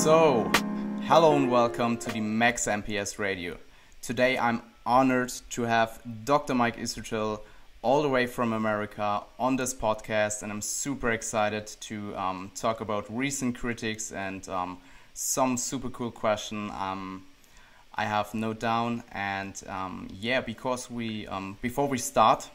So, hello and welcome to the Max MPS Radio. Today I'm honored to have Dr. Mike Israetel all the way from America on this podcast, and I'm super excited to talk about recent critics and some super cool question I have noted down. And because we before we start,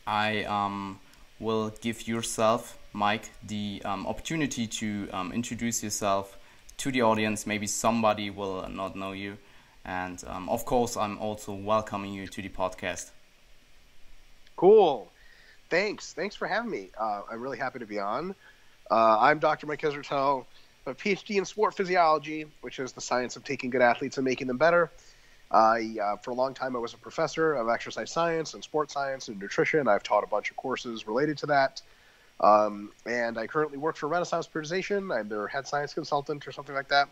I will give yourself, Mike, the opportunity to introduce yourself to the audience. Maybe somebody will not know you, and of course I'm also welcoming you to the podcast. Cool. Thanks for having me. I'm really happy to be on. I'm Dr. Mike Israetel, a PhD in sport physiology, which is the science of taking good athletes and making them better. For a long time I was a professor of exercise science and sports science and nutrition. I've taught a bunch of courses related to that. And I currently work for Renaissance Periodization. I'm their head science consultant or something like that.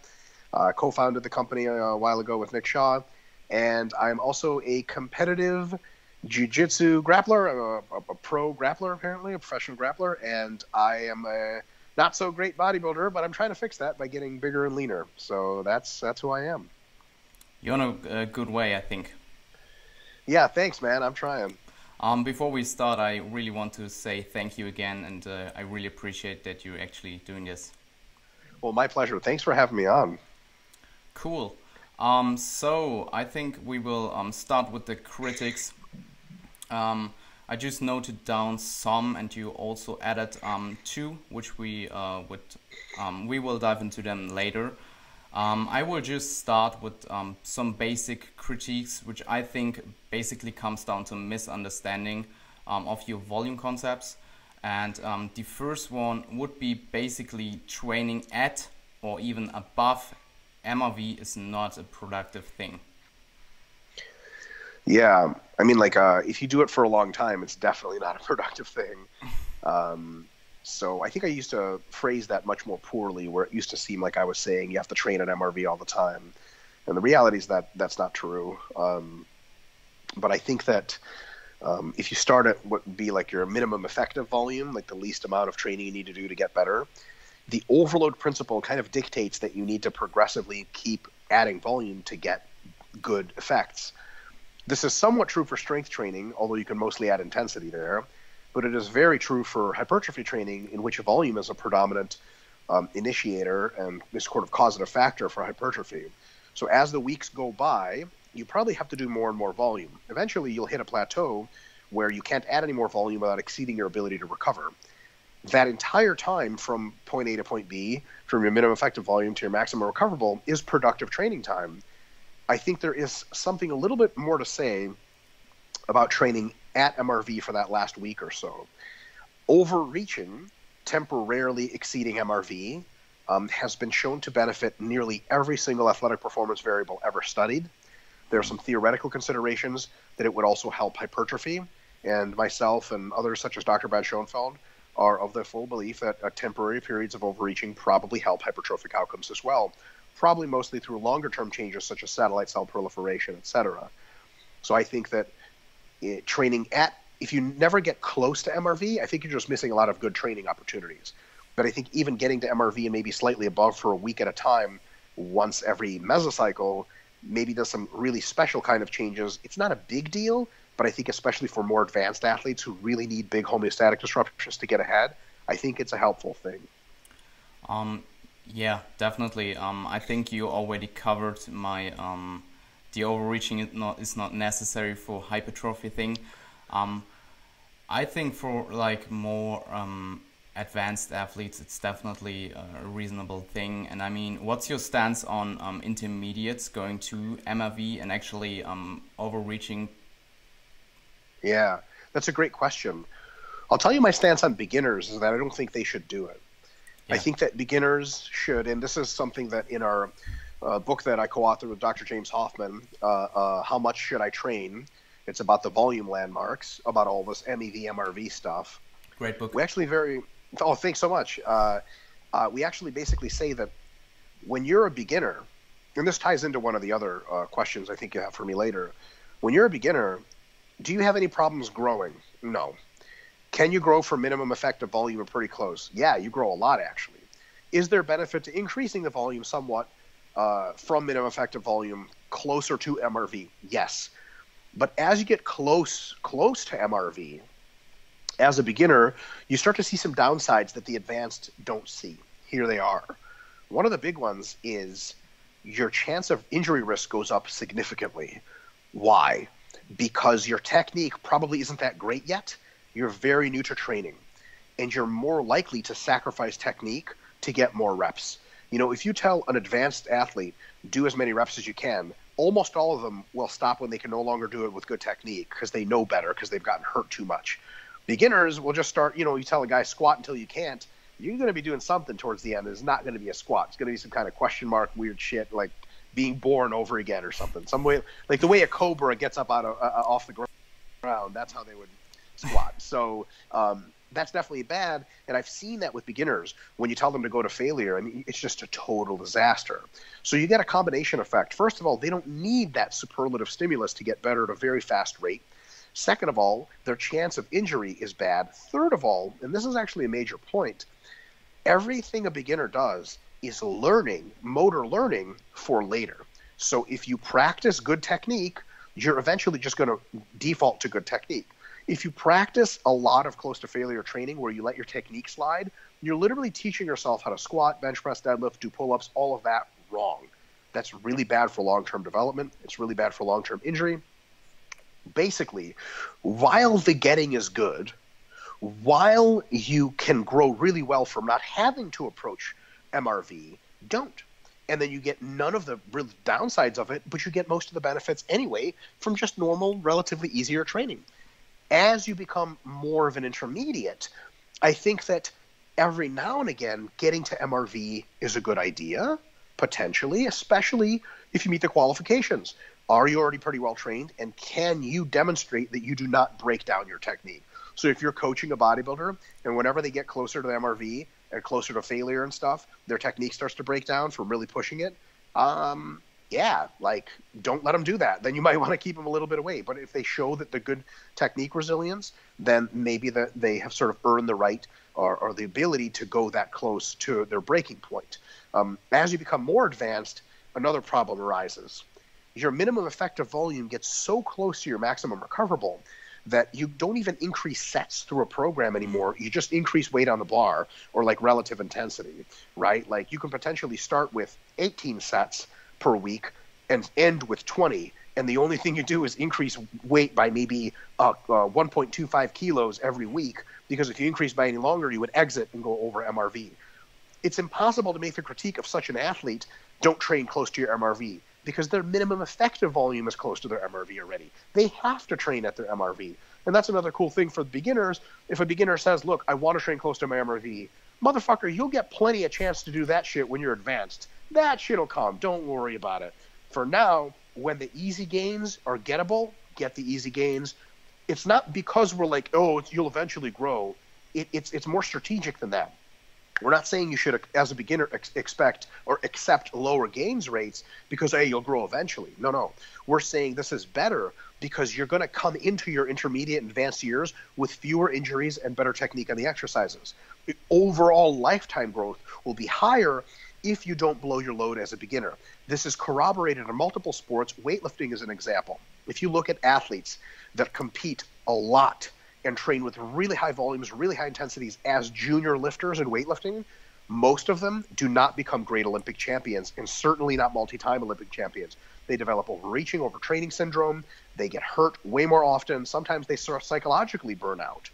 Co-founded the company a while ago with Nick Shaw. And I'm also a competitive jiu-jitsu grappler. I'm a pro grappler, apparently, a professional grappler. And I am a not so great bodybuilder, but I'm trying to fix that by getting bigger and leaner. So that's who I am. You're on a good way, I think. Yeah, thanks, man. I'm trying. Before we start, I really want to say thank you again, and I really appreciate that you're actually doing this. Well, my pleasure. Thanks for having me on. Cool. So I think we will start with the critics. I just noted down some, and you also added two, which we will dive into them later. I will just start with some basic critiques, which I think basically comes down to misunderstanding of your volume concepts. And the first one would be basically training at or even above MRV is not a productive thing. Yeah, I mean, if you do it for a long time, it's definitely not a productive thing. So I think I used to phrase that much more poorly, where it used to seem like I was saying you have to train at MRV all the time. And the reality is that that's not true. But I think that if you start at what would be like your minimum effective volume, like the least amount of training you need to do to get better, the overload principle kind of dictates that you need to progressively keep adding volume to get good effects. This is somewhat true for strength training, although you can mostly add intensity there. But it is very true for hypertrophy training, in which volume is a predominant initiator and this sort of causative factor for hypertrophy. So as the weeks go by, you probably have to do more and more volume. Eventually, you'll hit a plateau where you can't add any more volume without exceeding your ability to recover. That entire time from point A to point B, from your minimum effective volume to your maximum recoverable, is productive training time. I think there is something a little bit more to say about training at MRV for that last week or so. Overreaching, temporarily exceeding MRV, has been shown to benefit nearly every single athletic performance variable ever studied. There are some theoretical considerations that it would also help hypertrophy, and myself and others such as Dr. Brad Schoenfeld are of the full belief that temporary periods of overreaching probably help hypertrophic outcomes as well, probably mostly through longer-term changes such as satellite cell proliferation, etc. So I think that training if you never get close to MRV, I think you're just missing a lot of good training opportunities. But I think even getting to MRV and maybe slightly above for a week at a time, once every mesocycle, maybe does some really special kind of changes. It's not a big deal, but I think especially for more advanced athletes who really need big homeostatic disruptions to get ahead, I think it's a helpful thing. Yeah, definitely. I think you already covered my the overreaching is not necessary for hypertrophy thing. I think for like more advanced athletes, it's definitely a reasonable thing. And I mean, what's your stance on intermediates going to MRV and actually overreaching? Yeah, that's a great question. I'll tell you my stance on beginners is that I don't think they should do it. Yeah. I think that beginners should, and this is something that in our book that I co-authored with Dr. James Hoffman, How Much Should I Train? It's about the volume landmarks, about all this MEV, MRV stuff. Great book. Thanks so much. We actually basically say that when you're a beginner, and this ties into one of the other questions I think you have for me later, when you're a beginner, do you have any problems growing? No. Can you grow for minimum effective volume or pretty close? Yeah, you grow a lot actually. Is there benefit to increasing the volume somewhat from minimum effective volume closer to MRV? Yes. But as you get close to MRV, as a beginner, you start to see some downsides that the advanced don't see. Here they are. One of the big ones is your chance of injury risk goes up significantly. Why? Because your technique probably isn't that great yet. You're very new to training, and you're more likely to sacrifice technique to get more reps. You know, if you tell an advanced athlete, do as many reps as you can, almost all of them will stop when they can no longer do it with good technique because they know better, because they've gotten hurt too much. Beginners will just start, you know, you tell a guy squat until you can't, you're going to be doing something towards the end. It's not going to be a squat. It's going to be some kind of question mark, weird shit, like being born over again or something. Some way, like the way a cobra gets up out of, off the ground, that's how they would squat. So that's definitely bad. And I've seen that with beginners. When you tell them to go to failure, I mean, it's just a total disaster. So you get a combination effect. First of all, they don't need that superlative stimulus to get better at a very fast rate. Second of all, their chance of injury is bad. Third of all, and this is actually a major point, everything a beginner does is learning, motor learning for later. So if you practice good technique, you're eventually just going to default to good technique. If you practice a lot of close to failure training where you let your technique slide, you're literally teaching yourself how to squat, bench press, deadlift, do pull-ups, all of that wrong. That's really bad for long-term development. It's really bad for long-term injury. Basically, while the getting is good, while you can grow really well from not having to approach MRV, don't. And then you get none of the real downsides of it, but you get most of the benefits anyway from just normal, relatively easier training. As you become more of an intermediate, I think that every now and again, getting to MRV is a good idea, potentially, especially if you meet the qualifications. Are you already pretty well trained, and can you demonstrate that you do not break down your technique? So if you're coaching a bodybuilder, and whenever they get closer to the MRV and closer to failure and stuff, their technique starts to break down from really pushing it, yeah, like, don't let them do that. Then you might want to keep them a little bit away. But if they show that the good technique resilience, then maybe that they have sort of earned the right or the ability to go that close to their breaking point. As you become more advanced, another problem arises. Your minimum effective volume gets so close to your maximum recoverable that you don't even increase sets through a program anymore. You just increase weight on the bar, or like relative intensity, right? Like you can potentially start with 18 sets per week and end with 20, and the only thing you do is increase weight by maybe 1.25 kilos every week, because if you increase by any longer, you would exit and go over MRV. It's impossible to make the critique of such an athlete, don't train close to your MRV, because their minimum effective volume is close to their MRV already. They have to train at their MRV. And that's another cool thing for the beginners. If a beginner says, look, I want to train close to my MRV, motherfucker, you'll get plenty of chance to do that shit when you're advanced. That shit'll come. Don't worry about it. For now, when the easy gains are gettable, get the easy gains. It's not because we're like, oh, you'll eventually grow. It's more strategic than that. We're not saying you should, as a beginner, expect or accept lower gains rates because, hey, you'll grow eventually. No. We're saying this is better because you're going to come into your intermediate and advanced years with fewer injuries and better technique on the exercises. The overall lifetime growth will be higher if you don't blow your load as a beginner. This is corroborated in multiple sports. Weightlifting is an example. If you look at athletes that compete a lot and train with really high volumes, really high intensities as junior lifters in weightlifting, most of them do not become great Olympic champions, and certainly not multi-time Olympic champions. They develop overreaching, overtraining syndrome. They get hurt way more often. Sometimes they sort of psychologically burn out.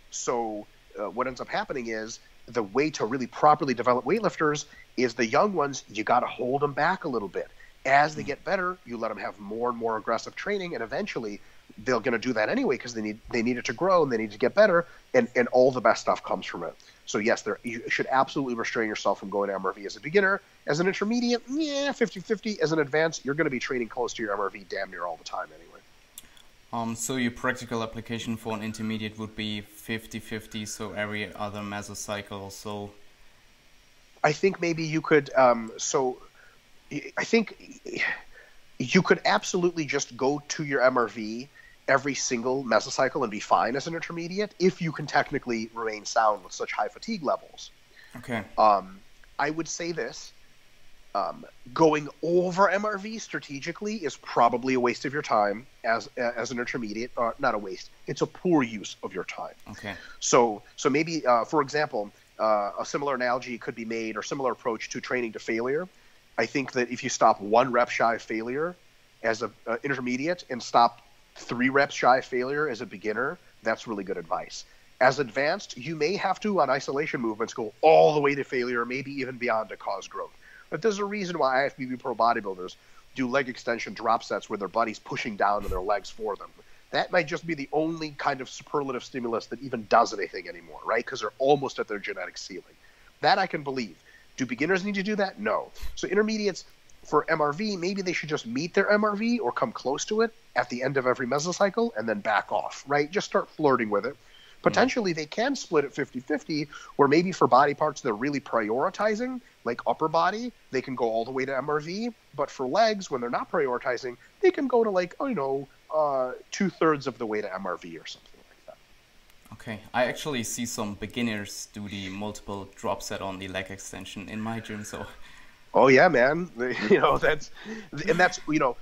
So what ends up happening is the way to really properly develop weightlifters is the young ones, you got to hold them back a little bit. As they get better, you let them have more and more aggressive training, and eventually they're going to do that anyway because they need it to grow and they need to get better, and all the best stuff comes from it. So yes, you should absolutely restrain yourself from going to MRV as a beginner. As an intermediate, 50-50. As an advanced, you're going to be training close to your MRV damn near all the time anyway. So your practical application for an intermediate would be 50-50, so every other mesocycle. So I think maybe you could. I think you could absolutely just go to your MRV every single mesocycle and be fine as an intermediate if you can technically remain sound with such high fatigue levels. Okay. I would say this. Going over MRV strategically is probably a waste of your time as an intermediate. Not a waste. It's a poor use of your time. Okay. So maybe, for example, a similar analogy could be made, or similar approach to training to failure. I think that if you stop 1 rep shy of failure as an intermediate and stop 3 reps shy of failure as a beginner, that's really good advice. As advanced, you may have to, on isolation movements, go all the way to failure, maybe even beyond to cause growth. But there's a reason why IFBB pro bodybuilders do leg extension drop sets where their body's pushing down on their legs for them. That might just be the only kind of superlative stimulus that even does anything anymore, right? Because they're almost at their genetic ceiling. That I can believe. Do beginners need to do that? No. So intermediates for MRV, maybe they should just meet their MRV or come close to it at the end of every mesocycle and then back off, right? Just start flirting with it. Potentially, they can split it 50-50, where maybe for body parts they're really prioritizing, like upper body, they can go all the way to MRV. But for legs, when they're not prioritizing, they can go to 2/3 of the way to MRV or something like that. Okay, I actually see some beginners do the multiple drop set on the leg extension in my gym, so... Oh yeah, man. That's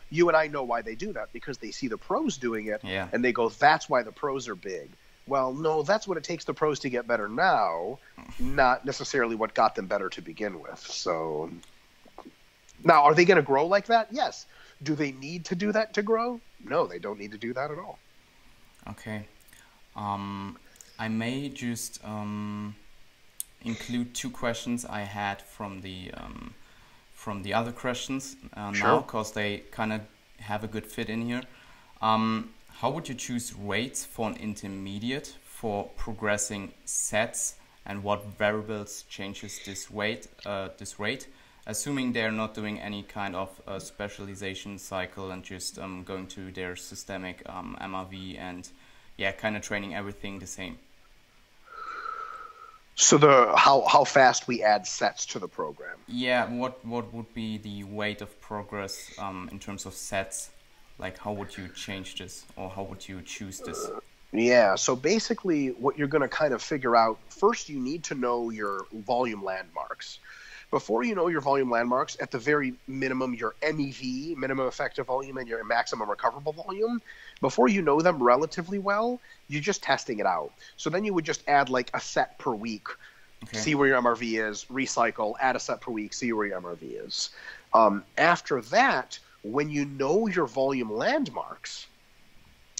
you and I know why they do that, because they see the pros doing it, and they go, that's why the pros are big. Well, no, that's what it takes the pros to get better now, not necessarily what got them better to begin with. So now, are they going to grow like that? Yes. Do they need to do that to grow? No, they don't need to do that at all. Okay. I may just include 2 questions I had from the other questions now, because they kind of have a good fit in here. How would you choose weights for an intermediate for progressing sets, and what variables changes this rate, assuming they're not doing any kind of specialization cycle and just going to their systemic MRV and kind of training everything the same? So how fast we add sets to the program? Yeah, what would be the rate of progress in terms of sets? Like, how would you change this, or how would you choose this? So basically what you're going to kind of figure out, first you need to know your volume landmarks. Before you know your volume landmarks, at the very minimum, your MEV, minimum effective volume, and your maximum recoverable volume, before you know them relatively well, you're just testing it out. So then you would just add like a set per week, see where your MRV is, recycle, add a set per week, see where your MRV is. After that, when you know your volume landmarks,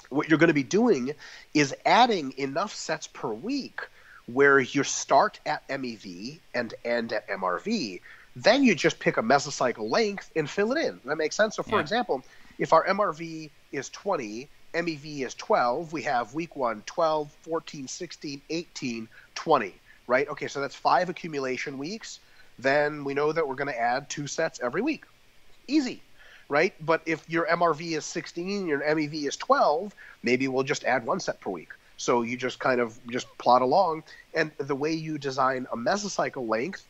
what you're going to be doing is adding enough sets per week where you start at MEV and end at MRV. Then you just pick a mesocycle length and fill it in. That makes sense? So, for example, if our MRV is 20, MEV is 12, we have week 1, 12, 14, 16, 18, 20, right? Okay, so that's 5 accumulation weeks. Then we know that we're going to add 2 sets every week. Easy. Right? But if your MRV is 16, your MEV is 12, maybe we'll just add 1 set per week. So you just kind of just plot along. And the way you design a mesocycle length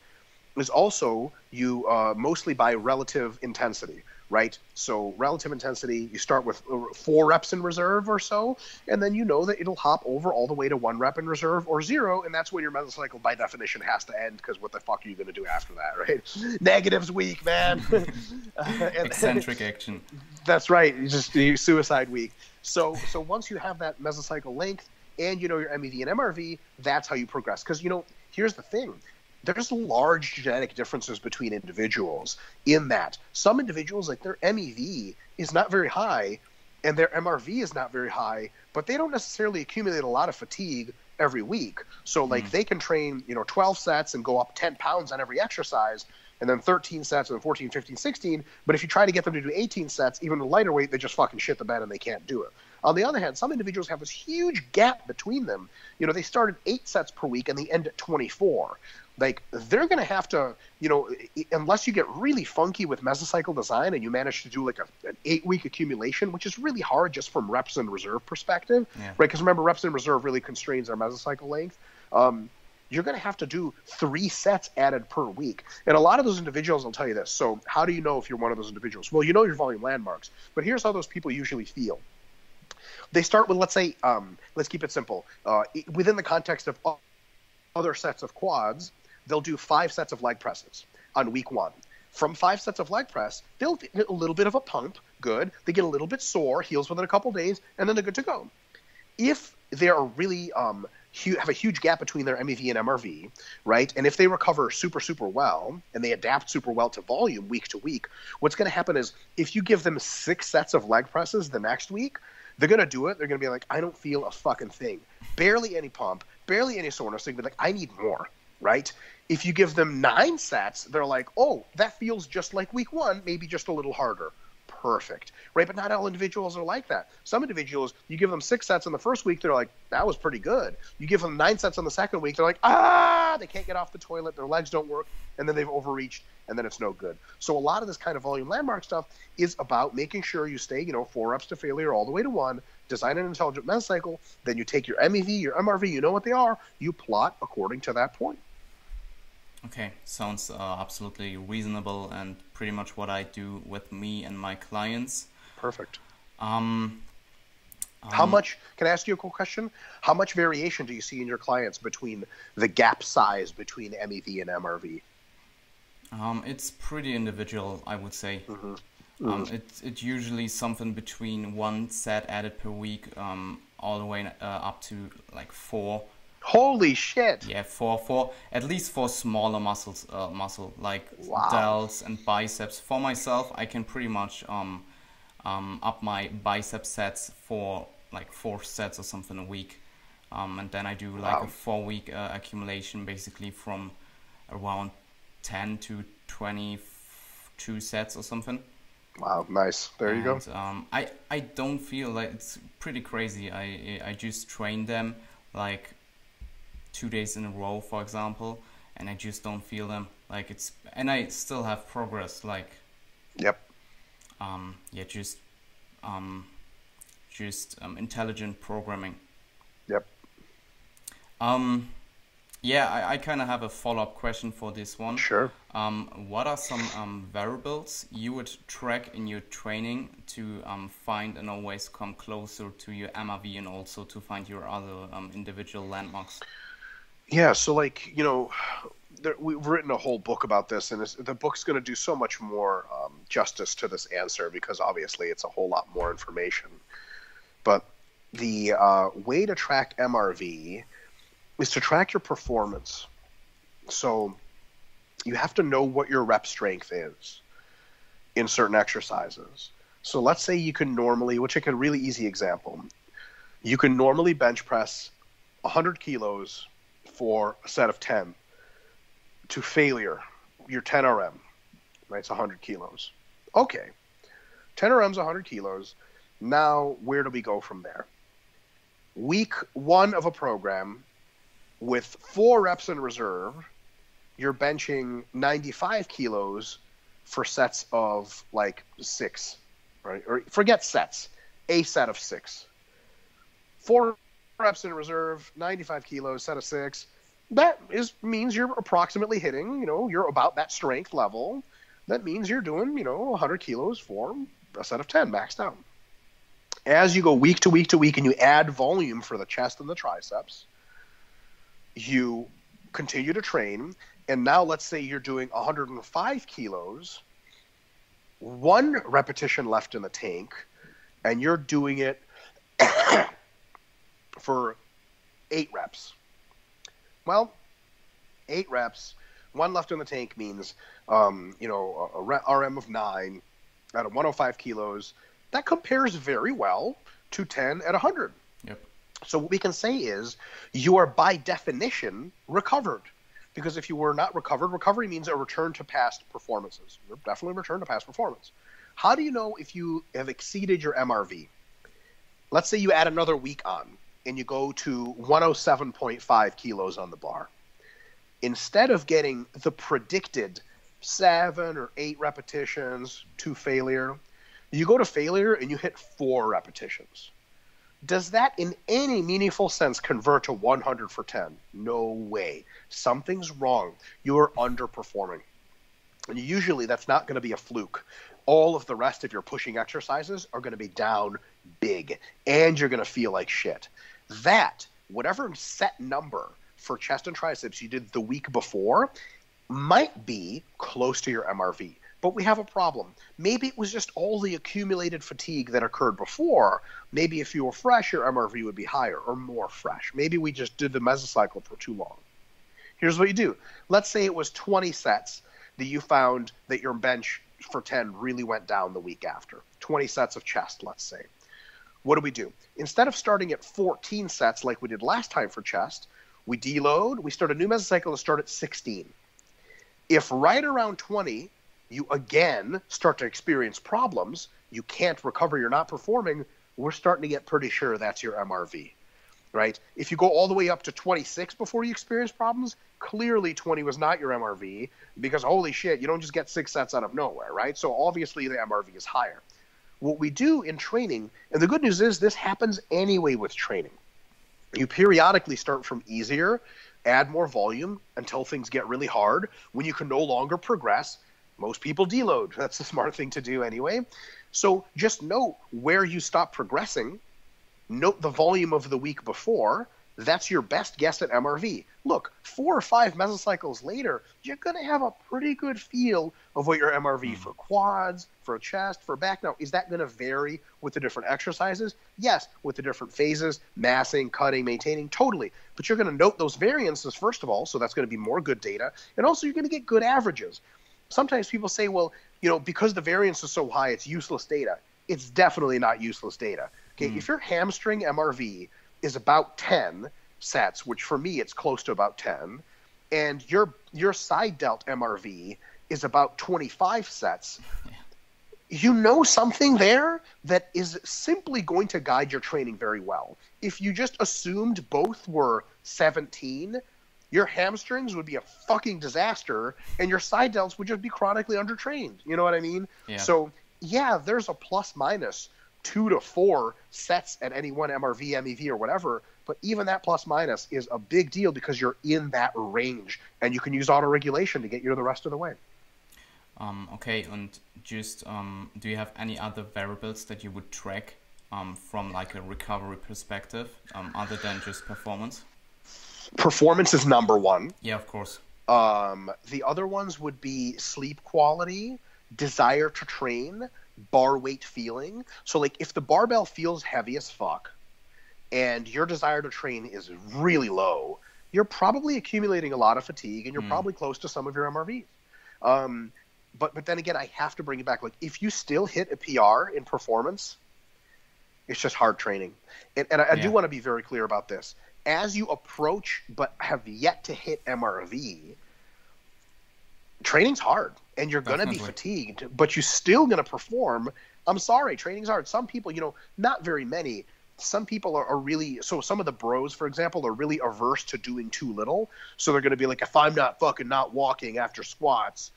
is also you mostly by relative intensity, right? So relative intensity, you start with 4 reps in reserve or so, and then you know that it'll hop over all the way to 1 rep in reserve or 0, and that's when your mesocycle by definition has to end, because what the fuck are you going to do after that, right? Negatives week, man. Eccentric action. That's right. Just suicide week. So once you have that mesocycle length and you know your MEV and MRV, that's how you progress. Because, here's the thing. There's large genetic differences between individuals in that some individuals, like their MEV is not very high and their MRV is not very high, but they don't necessarily accumulate a lot of fatigue every week. So like they can train, 12 sets and go up 10 pounds on every exercise, and then 13 sets, and then 14, 15, 16. But if you try to get them to do 18 sets, even with lighter weight, they just fucking shit the bed and they can't do it. On the other hand, some individuals have this huge gap between them. They start at 8 sets per week and they end at 24. Like, they're going to have to, unless you get really funky with mesocycle design and you manage to do like an 8-week accumulation, which is really hard just from reps and reserve perspective, right? Because remember, reps and reserve really constrains our mesocycle length. You're going to have to do 3 sets added per week. And a lot of those individuals will tell you this. So how do you know if you're one of those individuals? Well, you know your volume landmarks, but here's how those people usually feel. They start with, let's say, let's keep it simple. Within the context of other sets of quads, they'll do 5 sets of leg presses on week 1. From 5 sets of leg press, they'll get a little bit of a pump, good. They get a little bit sore, heals within a couple days, and then they're good to go. If they are really have a huge gap between their MEV and MRV, right? And if they recover super, super well, and they adapt super well to volume week to week, what's going to happen is if you give them 6 sets of leg presses the next week, they're going to do it. They're going to be like, I don't feel a fucking thing. Barely any pump, barely any soreness. They're going to be like, I need more, right? If you give them 9 sets, they're like, oh, that feels just like week 1, maybe just a little harder. Perfect, right? But not all individuals are like that. Some individuals, you give them 6 sets in the first week, they're like, that was pretty good. You give them 9 sets on the second week, they're like, they can't get off the toilet, their legs don't work, and then they've overreached, and then it's no good. So a lot of this kind of volume landmark stuff is about making sure you stay, 4 reps to failure all the way to 1, design an intelligent mesocycle, then you take your MEV, your MRV, you know what they are, you plot according to that point. Okay, sounds absolutely reasonable and pretty much what I do with me and my clients. Perfect. How much, can I ask you a cool question? How much variation do you see in your clients between the gap size between MEV and MRV? It's pretty individual, I would say. Mm-hmm. It's usually something between 1 set added per week, all the way up to like 4. Holy shit! Yeah, for at least for smaller muscle like delts and biceps. For myself, I can pretty much up my bicep sets for like 4 sets or something a week, and then I do like a 4-week accumulation, basically from around 10 to 22 sets or something. Wow, nice. There you go. I don't feel like it's pretty crazy. I just train them like 2 days in a row, for example, and I just don't feel them. Like it's, and I still have progress. Like, yep. Intelligent programming. Yep. I kind of have a follow-up question for this one. Sure. What are some variables you would track in your training to find and always come closer to your MRV and also to find your other individual landmarks? Yeah, so like, we've written a whole book about this, and the book's going to do so much more justice to this answer because obviously it's a whole lot more information. But the way to track MRV is to track your performance. So you have to know what your rep strength is in certain exercises. So let's say you can normally, which is a really easy example, you can normally bench press 100 kilos for a set of 10 to failure, your 10 RM, right? It's 100 kilos. Okay, 10 RM's 100 kilos. Now, where do we go from there? Week 1 of a program with 4 reps in reserve, you're benching 95 kilos for sets of like 6, right? Or forget sets, a set of 6. 4 reps in reserve, 95 kilos, set of 6. That means you're approximately hitting, you're about that strength level. That means you're doing, 100 kilos for a set of 10 maxed out. As you go week to week to week and you add volume for the chest and the triceps, you continue to train. And now let's say you're doing 105 kilos, 1 repetition left in the tank, and you're doing it for 8 reps. Well, 8 reps, 1 left in the tank means, a RM of 9 at a 105 kilos. That compares very well to 10 at 100. Yep. So what we can say is you are by definition recovered. Because if you were not recovered, recovery means a return to past performances. You're definitely returned to past performance. How do you know if you have exceeded your MRV? Let's say you add another week on and you go to 107.5 kilos on the bar. Instead of getting the predicted 7 or 8 repetitions to failure, you go to failure and you hit 4 repetitions. Does that in any meaningful sense convert to 100 for 10? No way. Something's wrong. You're underperforming. And usually that's not going to be a fluke. All of the rest of your pushing exercises are going to be down big, and you're going to feel like shit. That, whatever set number for chest and triceps you did the week before might be close to your MRV. But we have a problem. Maybe it was just all the accumulated fatigue that occurred before. Maybe if you were fresh, your MRV would be higher or more fresh. Maybe we just did the mesocycle for too long. Here's what you do. Let's say it was 20 sets that you found that your bench for 10 really went down the week after. 20 sets of chest, let's say. What do? Instead of starting at 14 sets like we did last time for chest, we deload, we start a new mesocycle to start at 16. If right around 20, you again start to experience problems, you can't recover, you're not performing, we're starting to get pretty sure that's your MRV, right? If you go all the way up to 26 before you experience problems, clearly 20 was not your MRV because holy shit, you don't just get 6 sets out of nowhere, right? So obviously the MRV is higher. What we do in training, and the good news is this happens anyway with training. You periodically start from easier, add more volume until things get really hard. When you can no longer progress, most people deload. That's the smart thing to do anyway. So just note where you stop progressing. Note the volume of the week before. That's your best guess at MRV. Look, 4 or 5 mesocycles later, you're going to have a pretty good feel of what your MRV for quads, for chest, for back. Now, is that going to vary with the different exercises? Yes, with the different phases, massing, cutting, maintaining, totally. But you're going to note those variances, first of all, so that's going to be more good data. And also, you're going to get good averages. Sometimes people say, well, because the variance is so high, it's useless data. It's definitely not useless data. Okay, if your hamstring MRV is about 10 sets, which for me it's close to about 10, and your side delt MRV is about 25 sets, you know something there that is simply going to guide your training very well. If you just assumed both were 17, your hamstrings would be a fucking disaster, and your side delts would just be chronically undertrained. You know what I mean? Yeah. So, yeah, there's a plus minus 2 to 4 sets at any one MRV, MEV, or whatever, but even that plus minus is a big deal because you're in that range, and you can use auto-regulation to get you the rest of the way. Okay, and just do you have any other variables that you would track from like a recovery perspective other than just performance? Performance is number one. Yeah, of course. The other ones would be sleep quality, desire to train, bar weight feeling. So like if the barbell feels heavy as fuck and your desire to train is really low, you're probably accumulating a lot of fatigue and you're probably close to some of your MRVs. But then again, I have to bring it back. Like if you still hit a PR in performance, it's just hard training. And I do want to be very clear about this. As you approach but have yet to hit MRV, training's hard and you're going to be fatigued, but you're still going to perform. I'm sorry, training's hard. Some people, not very many, some people are really, so some of the bros, for example, are really averse to doing too little. So they're going to be like, if I'm not walking after squats,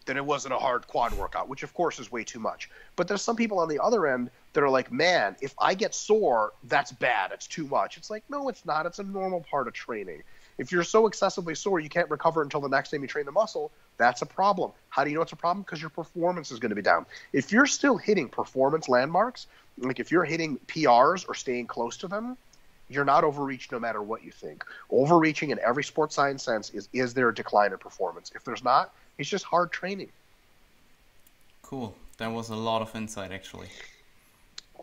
then it wasn't a hard quad workout, which of course is way too much. But there's some people on the other end that are like, man, if I get sore, that's bad. It's too much. It's like, no, it's not. It's a normal part of training. If you're so excessively sore you can't recover until the next time you train the muscle, that's a problem. How do you know it's a problem? Because your performance is going to be down. If you're still hitting performance landmarks, like if you're hitting PRs or staying close to them, you're not overreached no matter what you think. Overreaching in every sports science sense is there a decline in performance? If there's not, it's just hard training. Cool. That was a lot of insight, actually.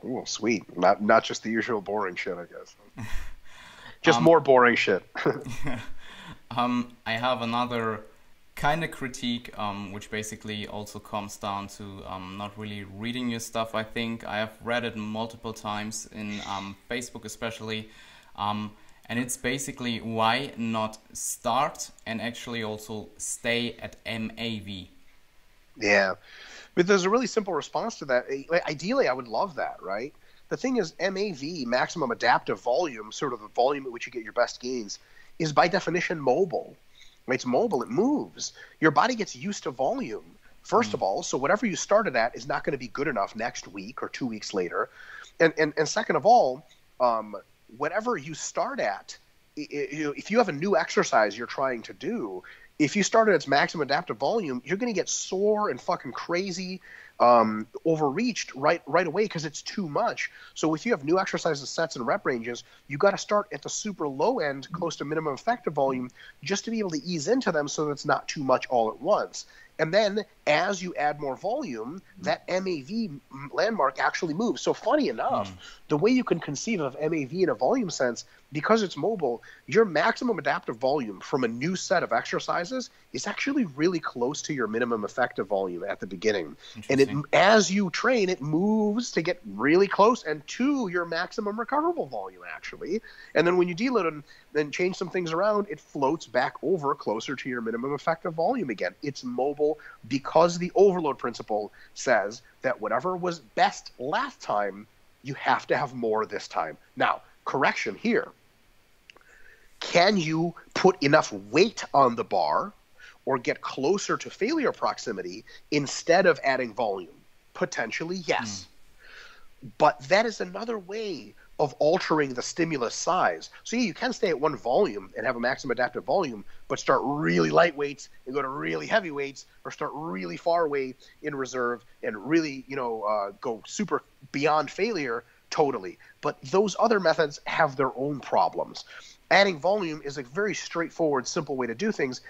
Oh, sweet. Not just the usual boring shit, I guess. Just more boring shit. I have another kind of critique, which basically also comes down to not really reading your stuff, I think. I have read it multiple times in Facebook especially. And it's basically why not start and actually also stay at MAV? Yeah, but there's a really simple response to that. Ideally, I would love that, right? The thing is, MAV, maximum adaptive volume, sort of the volume at which you get your best gains, is by definition mobile. It's mobile, it moves. Your body gets used to volume, first of all, so whatever you started at is not going to be good enough next week or 2 weeks later. And second of all, whatever you start at, if you have a new exercise you're trying to do, if you start at its maximum adaptive volume, you're going to get sore and fucking crazy. overreached right away because it's too much. So if you have new exercises, sets, and rep ranges, you got to start at the super low end, close to minimum effective volume, just to be able to ease into them so that it's not too much all at once. And then as you add more volume, that MAV landmark actually moves. So funny enough, the way you can conceive of MAV in a volume sense, because it's mobile, your maximum adaptive volume from a new set of exercises is actually really close to your minimum effective volume at the beginning. And as you train, it moves to get really close and to your maximum recoverable volume, actually. And then when you deload and then change some things around, it floats back over closer to your minimum effective volume again. It's mobile because the overload principle says that whatever was best last time, you have to have more this time. Now, correction here. Can you put enough weight on the bar or get closer to failure proximity instead of adding volume? Potentially, yes. But that is another way of altering the stimulus size. So yeah, you can stay at one volume and have a maximum adaptive volume, but start really light weights and go to really heavy weights, or start really far away in reserve and really, go super beyond failure, totally. But those other methods have their own problems. Adding volume is a very straightforward, simple way to do things.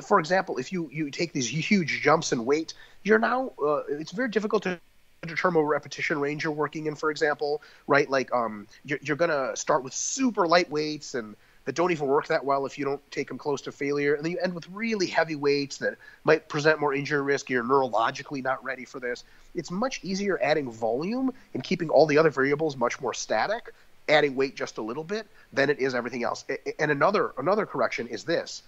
For example, if you take these huge jumps in weight, it's very difficult to determine what repetition range you're working in, for example, right? Like you're going to start with super light weights and that don't even work that well if you don't take them close to failure. And then you end with really heavy weights that might present more injury risk. You're neurologically not ready for this. It's much easier adding volume and keeping all the other variables much more static, adding weight just a little bit, than it is everything else. And another correction is this.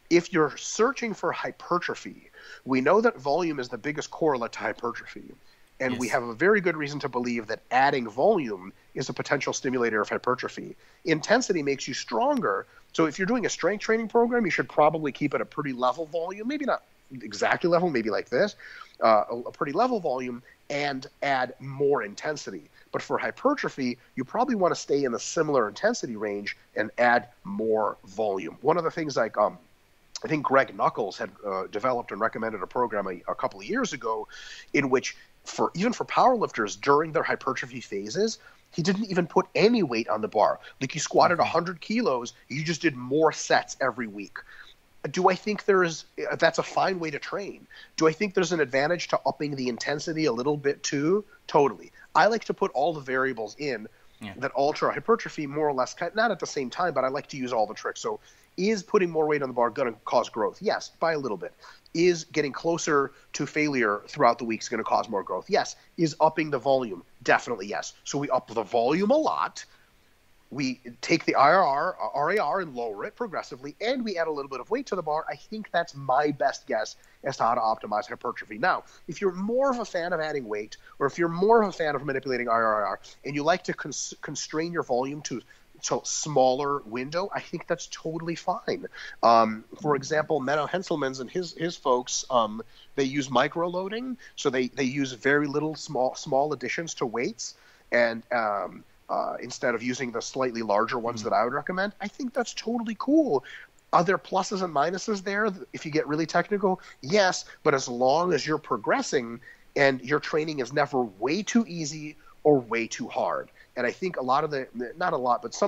If you're searching for hypertrophy, we know that volume is the biggest correlate to hypertrophy. And we have a very good reason to believe that adding volume is a potential stimulator of hypertrophy. Intensity makes you stronger. So if you're doing a strength training program, you should probably keep it a pretty level volume, maybe not exactly level, maybe like this, a pretty level volume, and add more intensity. But for hypertrophy, you probably want to stay in the similar intensity range and add more volume. One of the things I think Greg Nuckols had developed and recommended a program a couple of years ago in which even for powerlifters during their hypertrophy phases, he didn't even put any weight on the bar. Like you squatted 100 kilos, you just did more sets every week. Do I think that's a fine way to train? Do I think there's an advantage to upping the intensity a little bit too? Totally. I like to put all the variables in that alter hypertrophy more or less, not at the same time, but I like to use all the tricks. So is putting more weight on the bar going to cause growth? Yes, by a little bit. Is getting closer to failure throughout the week going to cause more growth? Yes. Is upping the volume? Definitely yes. So we up the volume a lot. We take the RAR and lower it progressively, and we add a little bit of weight to the bar. I think that's my best guess as to how to optimize hypertrophy. Now, if you're more of a fan of adding weight, or if you're more of a fan of manipulating RAR, and you like to constrain your volume to smaller window, I think that's totally fine. For example, Menno Henselmans and his folks, they use micro loading, so they use very little small additions to weights, and instead of using the slightly larger ones that I would recommend. I think that's totally cool. Are there pluses and minuses there if you get really technical? Yes, but as long as you're progressing and your training is never way too easy or way too hard. And I think some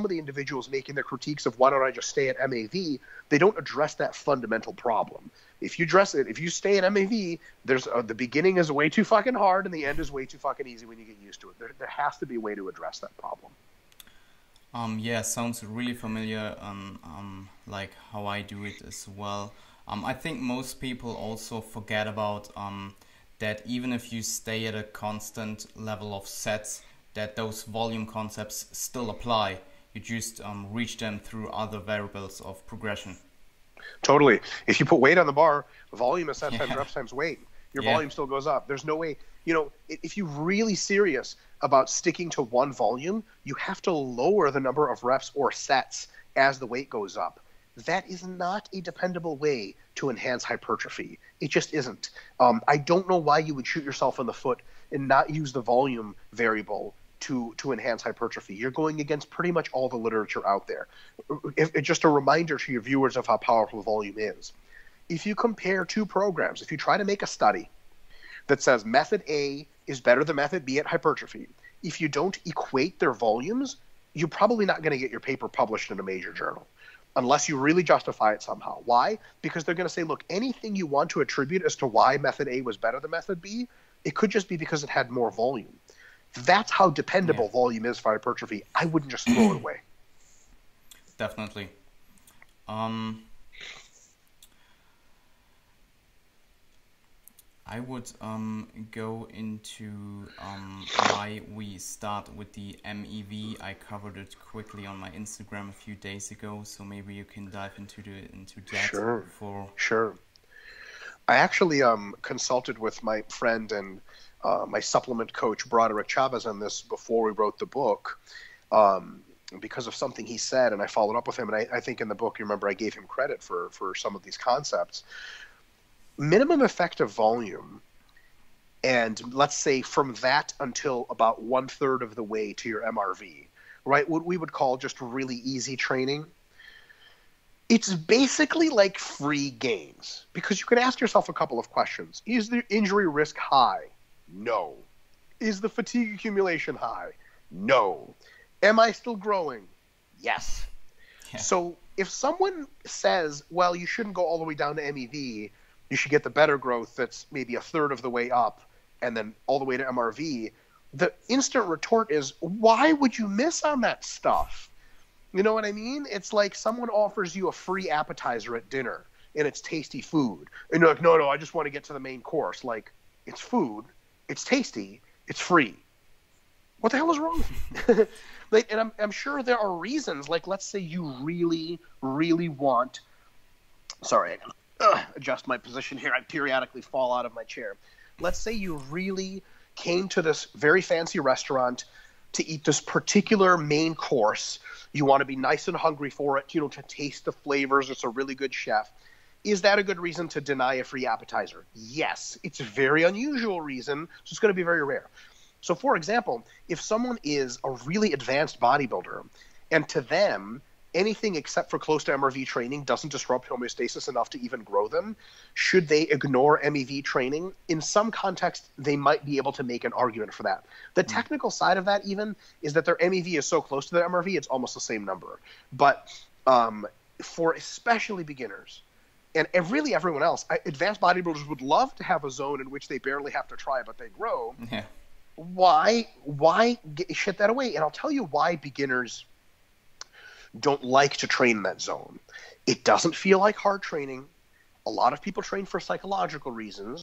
of the individuals making their critiques of why don't I just stay at MAV, they don't address that fundamental problem. If you stay at MAV, there's the beginning is way too fucking hard and the end is way too fucking easy when you get used to it. There has to be a way to address that problem. Yeah, sounds really familiar. Like how I do it as well. I think most people also forget about that even if you stay at a constant level of sets, that those volume concepts still apply. You just reach them through other variables of progression. Totally. If you put weight on the bar, volume is set times reps times weight. Your volume still goes up. There's no way. If you're really serious about sticking to one volume, you have to lower the number of reps or sets as the weight goes up. That is not a dependable way to enhance hypertrophy. It just isn't. I don't know why you would shoot yourself in the foot and not use the volume variable to enhance hypertrophy. You're going against pretty much all the literature out there. Just a reminder to your viewers of how powerful volume is. If you compare two programs, if you try to make a study that says method A is better than method B at hypertrophy. If you don't equate their volumes, you're probably not going to get your paper published in a major journal unless you really justify it somehow. Why? Because they're going to say, look, anything you want to attribute as to why method A was better than method B, it could just be because it had more volume. That's how dependable volume is for hypertrophy. I wouldn't just throw it away. Definitely. I would go into why we start with the MEV. I covered it quickly on my Instagram a few days ago, so maybe you can dive into that. Sure. I actually consulted with my friend and my supplement coach, Broderick Chavez, on this before we wrote the book because of something he said, and I followed up with him. And I think in the book, you remember, I gave him credit for some of these concepts. Minimum effective volume, and let's say from that until about 1/3 of the way to your MRV, right? What we would call just really easy training. It's basically like free gains, because you can ask yourself a couple of questions. Is the injury risk high? No. Is the fatigue accumulation high? No. Am I still growing? Yes. Yeah. So if someone says, well, you shouldn't go all the way down to MEV, you should get the better growth that's maybe 1/3 of the way up and then all the way to MRV, the instant retort is, why would you miss on that stuff? You know what I mean? It's like someone offers you a free appetizer at dinner and it's tasty food. And you're like, no, I just want to get to the main course. Like, it's food, it's tasty, it's free. What the hell is wrong with you? Like, and I'm sure there are reasons. Like, let's say you really, really want... Sorry, I gotta adjust my position here. I periodically fall out of my chair. Let's say you really came to this very fancy restaurant to eat this particular main course. You want to be nice and hungry for it, to taste the flavors. It's a really good chef. Is that a good reason to deny a free appetizer? Yes. It's a very unusual reason, so it's going to be very rare. So, for example, if someone is a really advanced bodybuilder and to them anything except for close to MRV training doesn't disrupt homeostasis enough to even grow them, should they ignore MEV training? In some context, they might be able to make an argument for that. The technical side of that even is that their MEV is so close to their MRV, it's almost the same number. But for especially beginners, and really everyone else, advanced bodybuilders would love to have a zone in which they barely have to try, but they grow. Yeah. Why shit that away? And I'll tell you why beginners don't like to train in that zone. It doesn't feel like hard training. A lot of people train for psychological reasons,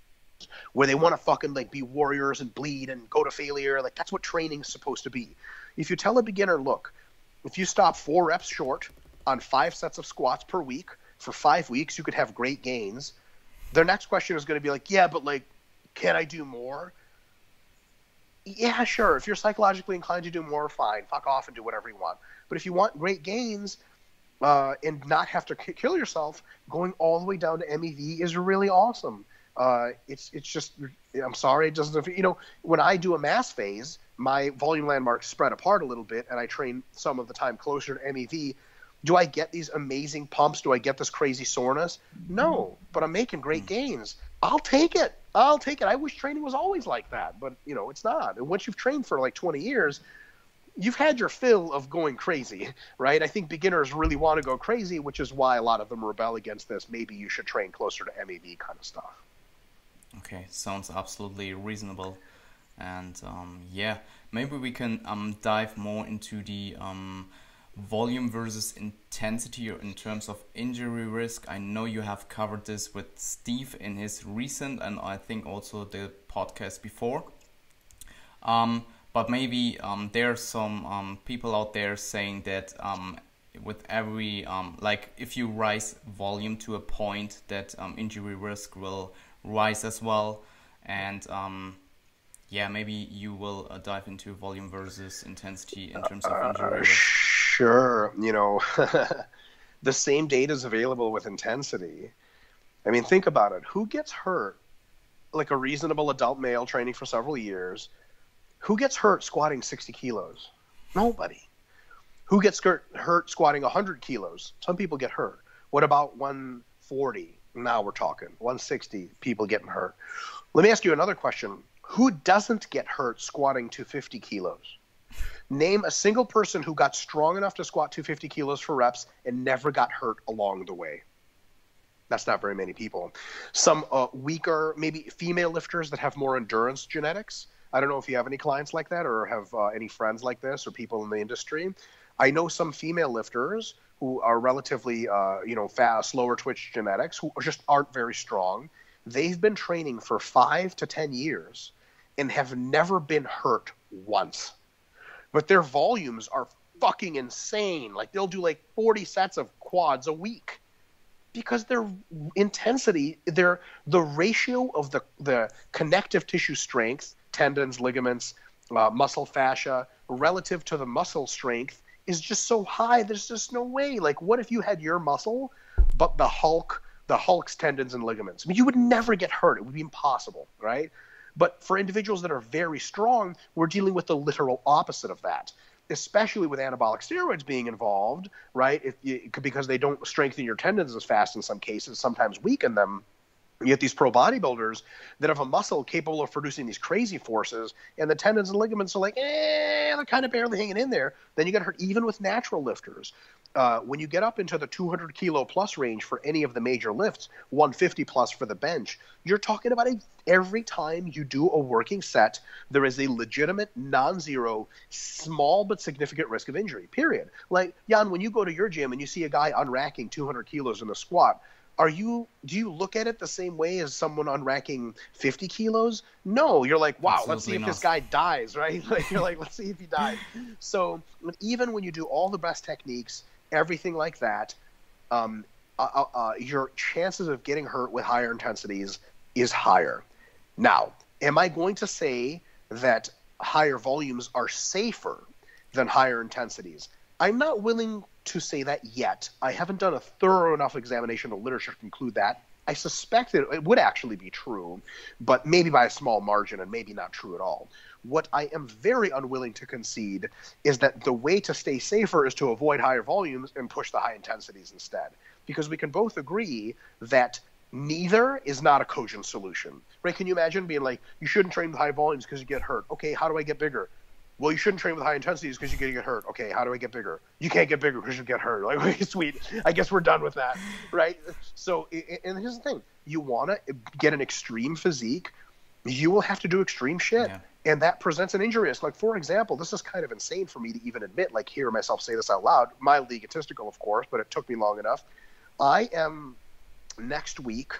where they want to fucking like be warriors and bleed and go to failure. Like, that's what training's supposed to be. If you tell a beginner, look, if you stop 4 reps short on 5 sets of squats per week for 5 weeks, you could have great gains. Their next question is going to be like, yeah, but like, can I do more? Yeah, sure. If you're psychologically inclined to do more, fine. Fuck off and do whatever you want. But if you want great gains and not have to kill yourself, going all the way down to MEV is really awesome. It's just, I'm sorry, it doesn't, when I do a mass phase, my volume landmarks spread apart a little bit, and I train some of the time closer to MEV. Do I get these amazing pumps? Do I get this crazy soreness? No, but I'm making great gains. I'll take it. I wish training was always like that, but it's not. And once you've trained for like 20 years, you've had your fill of going crazy, right? I think beginners really want to go crazy, which is why a lot of them rebel against this. Maybe you should train closer to MEV kind of stuff. Okay, sounds absolutely reasonable. And maybe we can dive more into the volume versus intensity in terms of injury risk. I know you have covered this with Steve in his recent and I think also the podcast before. But maybe there are some people out there saying that with every, if you rise volume to a point that injury risk will rise as well. And maybe you will dive into volume versus intensity in terms of injury risk. Sure. The same data is available with intensity. I mean, think about it. Who gets hurt, like a reasonable adult male training for several years? Who gets hurt squatting 60 kilos? Nobody. Who gets hurt squatting 100 kilos? Some people get hurt. What about 140? Now we're talking 160 people getting hurt. Let me ask you another question. Who doesn't get hurt squatting 250 kilos? Name a single person who got strong enough to squat 250 kilos for reps and never got hurt along the way. That's not very many people. Some weaker, maybe female lifters that have more endurance genetics. I don't know if you have any clients like that or have any friends like this or people in the industry. I know some female lifters who are relatively, fast, slower twitch genetics who just aren't very strong. They've been training for 5 to 10 years and have never been hurt once. But their volumes are fucking insane. Like they'll do like 40 sets of quads a week because their intensity, the ratio of the connective tissue strength, tendons, ligaments, muscle fascia, relative to the muscle strength is just so high. There's just no way. Like what if you had your muscle, but the Hulk's tendons and ligaments? I mean, you would never get hurt. It would be impossible, right? But for individuals that are very strong, we're dealing with the literal opposite of that, especially with anabolic steroids being involved, right? Because they don't strengthen your tendons as fast in some cases, sometimes weaken them. You get these pro bodybuilders that have a muscle capable of producing these crazy forces, and the tendons and ligaments are like, they're kind of barely hanging in there. Then you get hurt even with natural lifters. When you get up into the 200 kilo plus range for any of the major lifts, 150 plus for the bench, you're talking about every time you do a working set, there is a legitimate, non-zero, small but significant risk of injury, period. Like, Jan, when you go to your gym and you see a guy unracking 200 kilos in the squat, do you look at it the same way as someone unracking 50 kilos? No, you're like, wow, Absolutely let's see if not. this guy dies, right? Like, you're like, let's see if he dies. So even when you do all the best techniques, everything like that, your chances of getting hurt with higher intensities is higher. Now, am I going to say that higher volumes are safer than higher intensities? I'm not willing to say that yet. I haven't done a thorough enough examination of literature to conclude that. I suspect that it would actually be true, but maybe by a small margin and maybe not true at all. What I am very unwilling to concede is that the way to stay safer is to avoid higher volumes and push the high intensities instead. Because we can both agree that neither is not a cogent solution. Right? Can you imagine being like, you shouldn't train with high volumes because you get hurt. Okay, how do I get bigger? Well, you shouldn't train with high intensities because you're going to get hurt. Okay, how do I get bigger? You can't get bigger because you get hurt. Like, okay, sweet. I guess we're done with that, right? So, and here's the thing. You want to get an extreme physique, you will have to do extreme shit. Yeah. And that presents an injury risk. Like, for example, this is kind of insane for me to even admit, like, hear myself say this out loud. Mildly egotistical, of course, but it took me long enough. I am, next week,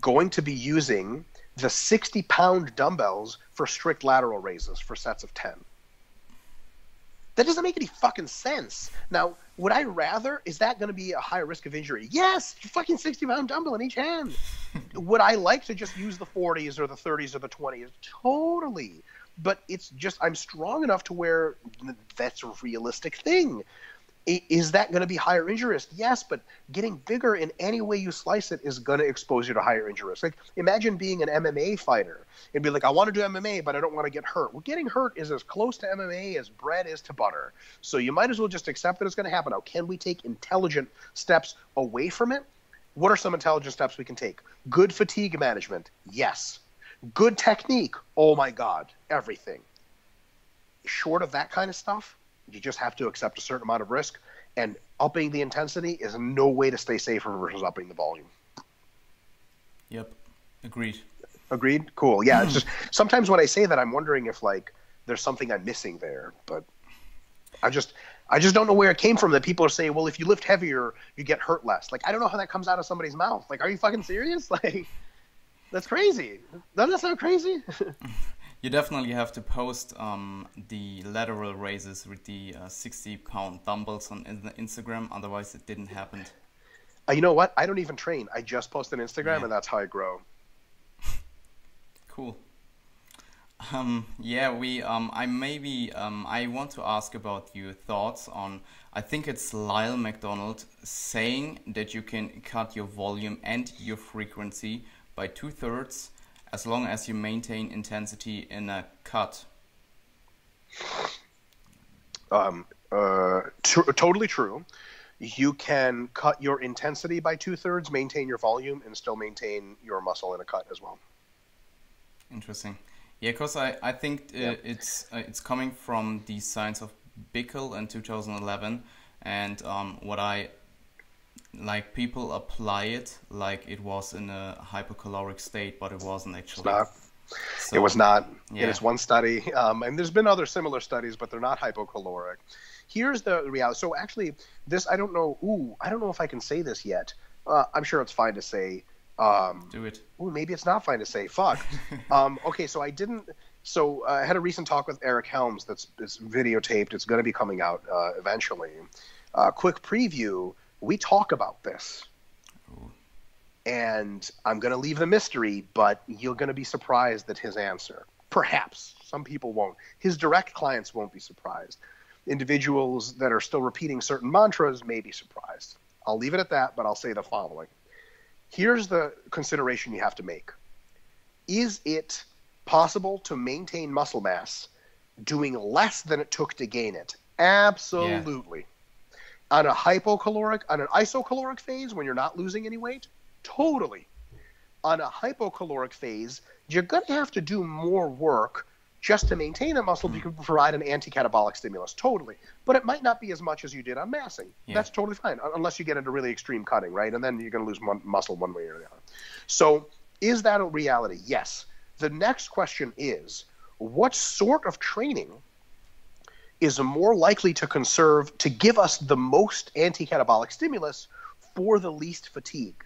going to be using the 60-pound dumbbells for strict lateral raises for sets of 10. That doesn't make any fucking sense. Now, would I rather, is that going to be a higher risk of injury? Yes, fucking 60-pound dumbbell in each hand. Would I like to just use the 40s or the 30s or the 20s? Totally. But it's just, I'm strong enough to where that's a realistic thing. Is that going to be higher injury risk? Yes, but getting bigger in any way you slice it is going to expose you to higher injury risk. Like, imagine being an MMA fighter and be like, I want to do MMA, but I don't want to get hurt. Well, getting hurt is as close to MMA as bread is to butter. So you might as well just accept that it's going to happen. Now, can we take intelligent steps away from it? What are some intelligent steps we can take? Good fatigue management. Yes. Good technique. Oh, my God. Everything. Short of that kind of stuff, you just have to accept a certain amount of risk, and upping the intensity is no way to stay safer versus upping the volume. Yep. Agreed. Agreed? Cool. Yeah, it's just sometimes when I say that, I'm wondering if like there's something I'm missing there, but I just don't know where it came from that people are saying, well, if you lift heavier, you get hurt less. Like, I don't know how that comes out of somebody's mouth. Like, are you fucking serious? Like, that's crazy. Doesn't that sound crazy? You definitely have to post the lateral raises with the 60-pound dumbbells on Instagram. Otherwise, it didn't happen. You know what? I don't even train. I just post on Instagram, and that's how I grow. Cool. I want to ask about your thoughts on, I think it's Lyle McDonald saying that you can cut your volume and your frequency by 2/3 as long as you maintain intensity in a cut. Totally true. You can cut your intensity by 2/3, maintain your volume, and still maintain your muscle in a cut as well. Interesting. Yeah, because I think it's coming from the science of Bickel in 2011, and what I like, people apply it like it was in a hypocaloric state, but it wasn't It's actually. not. So It was not. yeah, And it's one study, and there's been other similar studies, but they're not hypocaloric. Here's the reality. So actually, this I don't know. I don't know if I can say this yet. I'm sure it's fine to say. do it. Maybe it's not fine to say. Fuck. Okay, so I didn't. So I had a recent talk with Eric Helms that's videotaped. It's going to be coming out eventually. Quick preview. We talk about this. Ooh. And I'm going to leave the mystery, but you're going to be surprised at his answer. Perhaps. Some people won't. His direct clients won't be surprised. Individuals that are still repeating certain mantras may be surprised. I'll leave it at that, but I'll say the following. Here's the consideration you have to make. Is it possible to maintain muscle mass doing less than it took to gain it? Absolutely. Yeah. On a hypocaloric, on an isocaloric phase when you're not losing any weight? Totally. On a hypocaloric phase, you're going to have to do more work just to maintain a muscle because you can provide an anti-catabolic stimulus. Totally. But it might not be as much as you did on massing. Yeah. That's totally fine, unless you get into really extreme cutting, right? And then you're going to lose muscle one way or the other. So is that a reality? Yes. The next question is, what sort of training is more likely to give us the most anti-catabolic stimulus for the least fatigue?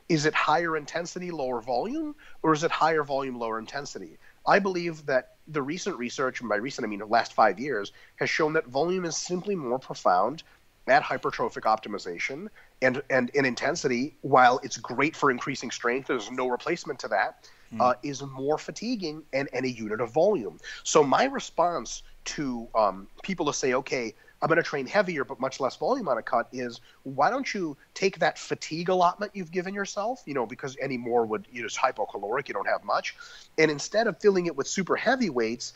Is it higher intensity, lower volume, or is it higher volume, lower intensity? I believe that the recent research, and by recent I mean the last 5 years, has shown that volume is simply more profound at hypertrophic optimization, and in intensity, while it's great for increasing strength, there's no replacement to that, is more fatiguing and a unit of volume. So my response to people to say, okay, I'm going to train heavier but much less volume on a cut is, why don't you take that fatigue allotment you've given yourself, because any more you're just hypocaloric, you don't have much, and instead of filling it with super heavy weights,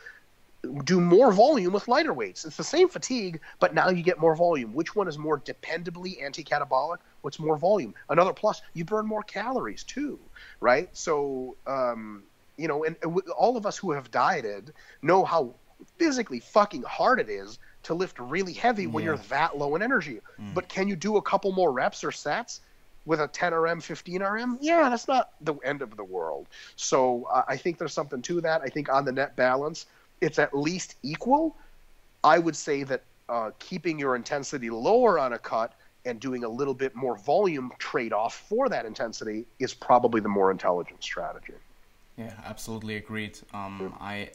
do more volume with lighter weights. It's the same fatigue, but now you get more volume. Which one is more dependably anti-catabolic? What's more volume? Another plus, you burn more calories too, right? So, and all of us who have dieted know how physically fucking hard it is to lift really heavy when you're that low in energy. But can you do a couple more reps or sets with a 10 RM, 15 RM? Yeah, that's not the end of the world. So I think there's something to that. I think on the net balance, it's at least equal. I would say that keeping your intensity lower on a cut and doing a little bit more volume trade-off for that intensity is probably the more intelligent strategy. Yeah, absolutely agreed. I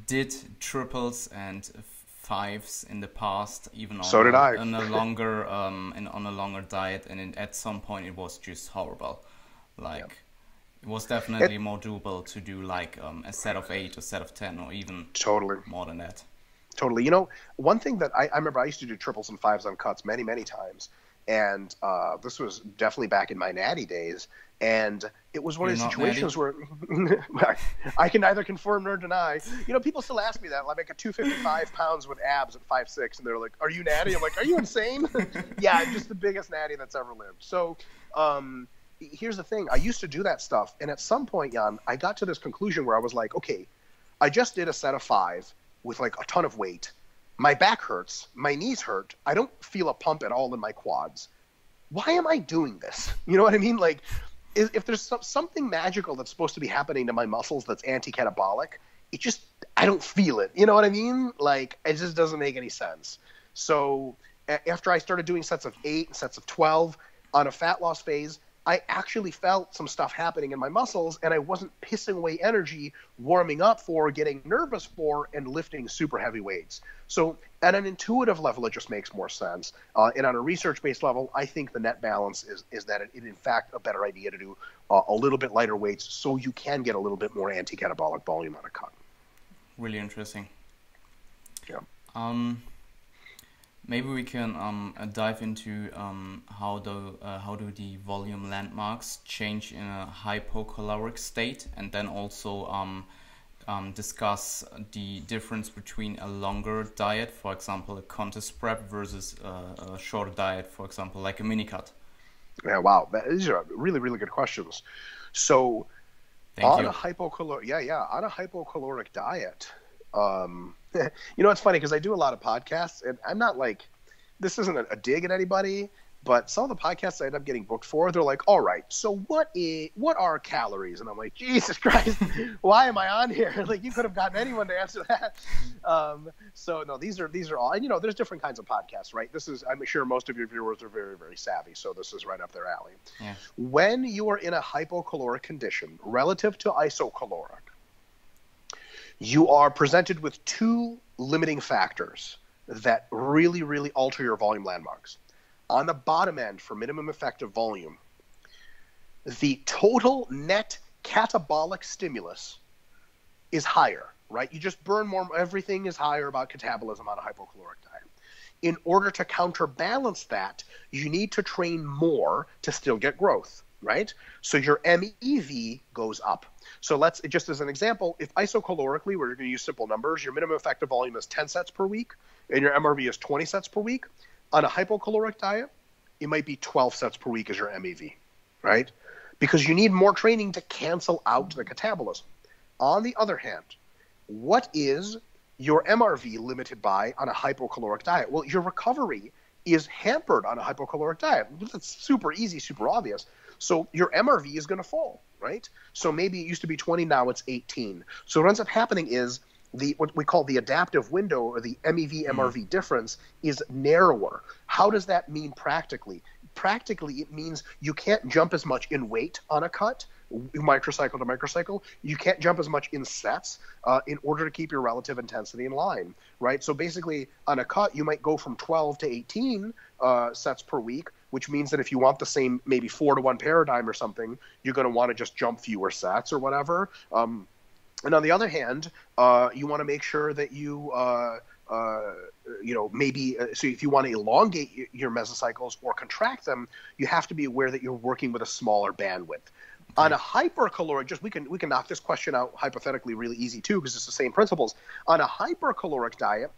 did triples and fives in the past, even on a longer on a longer diet, and at some point it was just horrible. It was definitely more doable to do like a set of 8, a set of 10, or even more than that. Totally. One thing that I remember, I used to do triples and fives on cuts many, many times. And this was definitely back in my Natty days. And it was one of these situations where I can neither confirm nor deny. People still ask me that. I'm like 255 pounds with abs at 5'6", and they're like, "Are you Natty?" I'm like, "Are you insane?" Yeah, I'm just the biggest Natty that's ever lived. So here's the thing. I used to do that stuff. And at some point, Jan, I got to this conclusion where I was like, okay, I just did a set of 5 with like a ton of weight. My back hurts. My knees hurt. I don't feel a pump at all in my quads. Why am I doing this? You know what I mean? Like, if there's something magical that's supposed to be happening to my muscles that's anti-catabolic, I don't feel it. You know what I mean? Like, it just doesn't make any sense. So after I started doing sets of 8 and sets of 12 on a fat loss phase, I actually felt some stuff happening in my muscles, and I wasn't pissing away energy warming up for, getting nervous for, and lifting super heavy weights. So at an intuitive level, it just makes more sense. And on a research-based level, I think the net balance is that it in fact a better idea to do a little bit lighter weights so you can get a little bit more anti-catabolic volume on a cut. Really interesting. Yeah. Maybe we can dive into how do the volume landmarks change in a hypocaloric state, and then also discuss the difference between a longer diet, for example, a contest prep, versus a shorter diet, for example, like a Minicut. Yeah, wow. These are really, really good questions. So Thank you. On a hypocaloric diet. It's funny because I do a lot of podcasts, and I'm not like, this isn't a dig at anybody, but some of the podcasts I end up getting booked for, they're like, all right, so what are calories? And I'm like, Jesus Christ, why am I on here? Like, you could have gotten anyone to answer that. So no, these are all, and there's different kinds of podcasts, right? I'm sure most of your viewers are very, very savvy, so this is right up their alley. Yeah. When you are in a hypocaloric condition relative to isocaloric, you are presented with two limiting factors that really, really alter your volume landmarks. On the bottom end, for minimum effective volume, the total net catabolic stimulus is higher, right? You just burn more. Everything is higher about catabolism on a hypocaloric diet. In order to counterbalance that, you need to train more to still get growth, right? So your MEV goes up. So just as an example, if isocalorically, we're going to use simple numbers, your minimum effective volume is 10 sets per week, and your MRV is 20 sets per week. On a hypocaloric diet, it might be 12 sets per week as your MEV, right? Because you need more training to cancel out the catabolism. On the other hand, what is your MRV limited by on a hypocaloric diet? Well, your recovery is hampered on a hypocaloric diet. That's super easy, super obvious. So your MRV is going to fall, right? So maybe it used to be 20, now it's 18. So what ends up happening is what we call the adaptive window, or the MEV MRV difference, is narrower. How does that mean practically? Practically, it means you can't jump as much in weight on a cut, microcycle to microcycle. You can't jump as much in sets in order to keep your relative intensity in line, right? So basically, on a cut, you might go from 12 to 18 sets per week, which means that if you want the same maybe 4-to-1 paradigm or something, you're going to want to just jump fewer sets or whatever. And on the other hand, you want to make sure that you, so if you want to elongate your mesocycles or contract them, you have to be aware that you're working with a smaller bandwidth. Okay. On a hypercaloric, we can knock this question out hypothetically really easy too, because it's the same principles. On a hypercaloric diet,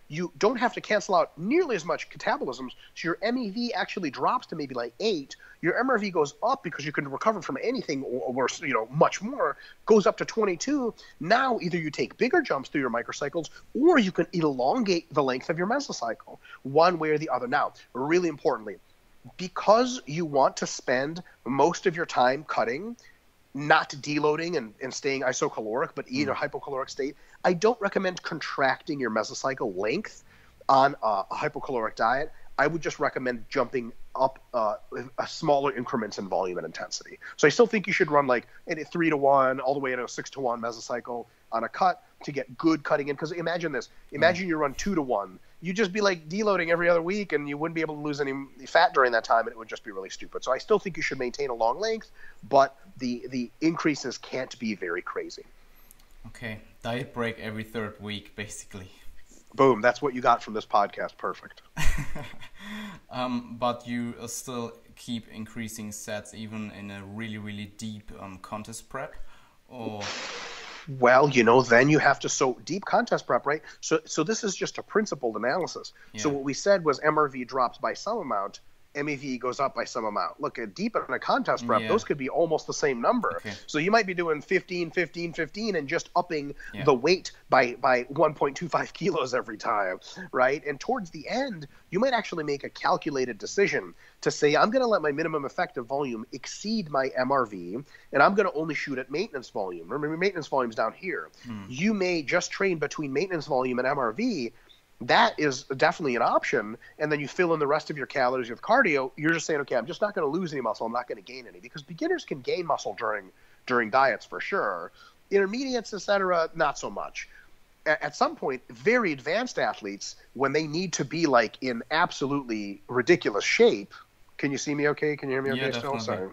you don't have to cancel out nearly as much catabolisms, so your MEV actually drops to maybe like 8. Your MRV goes up because you can recover from anything, or much more, goes up to 22. Now either you take bigger jumps through your microcycles, or you can elongate the length of your mesocycle, one way or the other. Now, really importantly, because you want to spend most of your time cutting, not deloading and staying isocaloric, but in a hypocaloric state, I don't recommend contracting your mesocycle length on a hypocaloric diet. I would just recommend jumping up a smaller increments in volume and intensity. So I still think you should run like a 3-to-1 all the way to a 6-to-1 mesocycle on a cut to get good cutting in. Because imagine this. Imagine you run 2-to-1. You'd just be like deloading every other week, and you wouldn't be able to lose any fat during that time, and it would just be really stupid. So I still think you should maintain a long length, but the increases can't be very crazy. Okay. Diet break every third week, basically. Boom. That's what you got from this podcast. Perfect. But you still keep increasing sets even in a really, really deep contest prep? Or... Well, then you have to, so deep contest prep, right? So this is just a principled analysis. Yeah. So what we said was MRV drops by some amount, MEV goes up by some amount. Look, at deep in a contest prep, those could be almost the same number. Okay. So you might be doing 15, 15, 15 and just upping the weight by 1.25 kilos every time, right? And towards the end, you might actually make a calculated decision to say, I'm going to let my minimum effective volume exceed my MRV, and I'm going to only shoot at maintenance volume. Remember, maintenance volume's down here. You may just train between maintenance volume and MRV. That is definitely an option, and then you fill in the rest of your calories with cardio. You're just saying, okay, I'm just not going to lose any muscle. I'm not going to gain any, because beginners can gain muscle during diets for sure. Intermediates, etc., not so much. At some point, very advanced athletes, when they need to be like in absolutely ridiculous shape, can you see me okay? Can you hear me okay? Still? Sorry.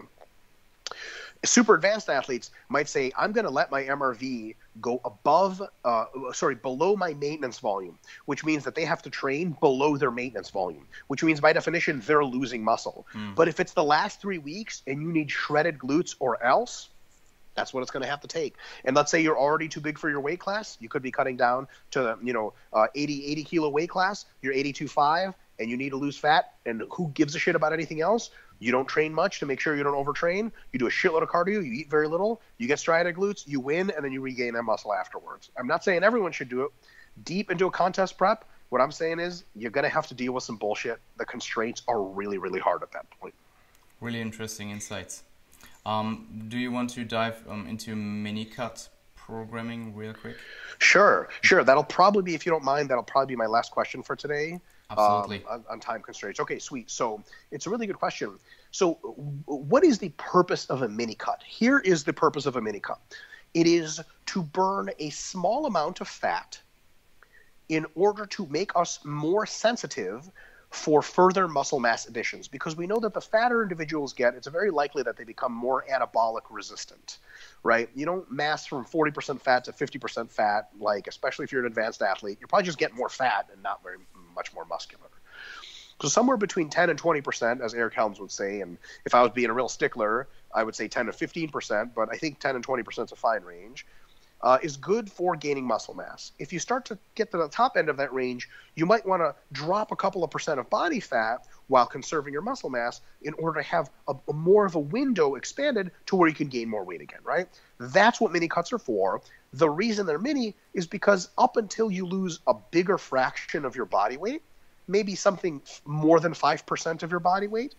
Super advanced athletes might say, I'm going to let my MRV go below my maintenance volume, which means that they have to train below their maintenance volume, which means by definition, they're losing muscle. But if it's the last 3 weeks and you need shredded glutes or else, that's what it's going to have to take. And let's say you're already too big for your weight class. You could be cutting down to, 80 kilo weight class. You're 82.5 and you need to lose fat. And who gives a shit about anything else? You don't train much to make sure you don't overtrain. You do a shitload of cardio. You eat very little. You get striated glutes. You win, and then you regain that muscle afterwards. I'm not saying everyone should do it. Deep into a contest prep, what I'm saying is you're going to have to deal with some bullshit. The constraints are really, really hard at that point. Really interesting insights. Do you want to dive into Minicut programming real quick? Sure. That'll probably be, if you don't mind, that'll probably be my last question for today. Absolutely. On time constraints. Okay, sweet. So it's a really good question. So what is the purpose of a Minicut? Here is the purpose of a Minicut. It is to burn a small amount of fat in order to make us more sensitive for further muscle mass additions, because we know that the fatter individuals get, it's very likely that they become more anabolic resistant, right? You don't mass from 40% fat to 50% fat, like, especially if you're an advanced athlete, you're probably just getting more fat and not very much more muscular. So somewhere between 10 and 20%, as Eric Helms would say, and if I was being a real stickler, I would say 10 to 15%, but I think 10 and 20% is a fine range. Is good for gaining muscle mass. If you start to get to the top end of that range, you might want to drop a couple of percent of body fat while conserving your muscle mass in order to have a more of a window expanded to where you can gain more weight again, right? That's what mini cuts are for. The reason they're mini is because up until you lose a bigger fraction of your body weight, maybe something more than 5% of your body weight,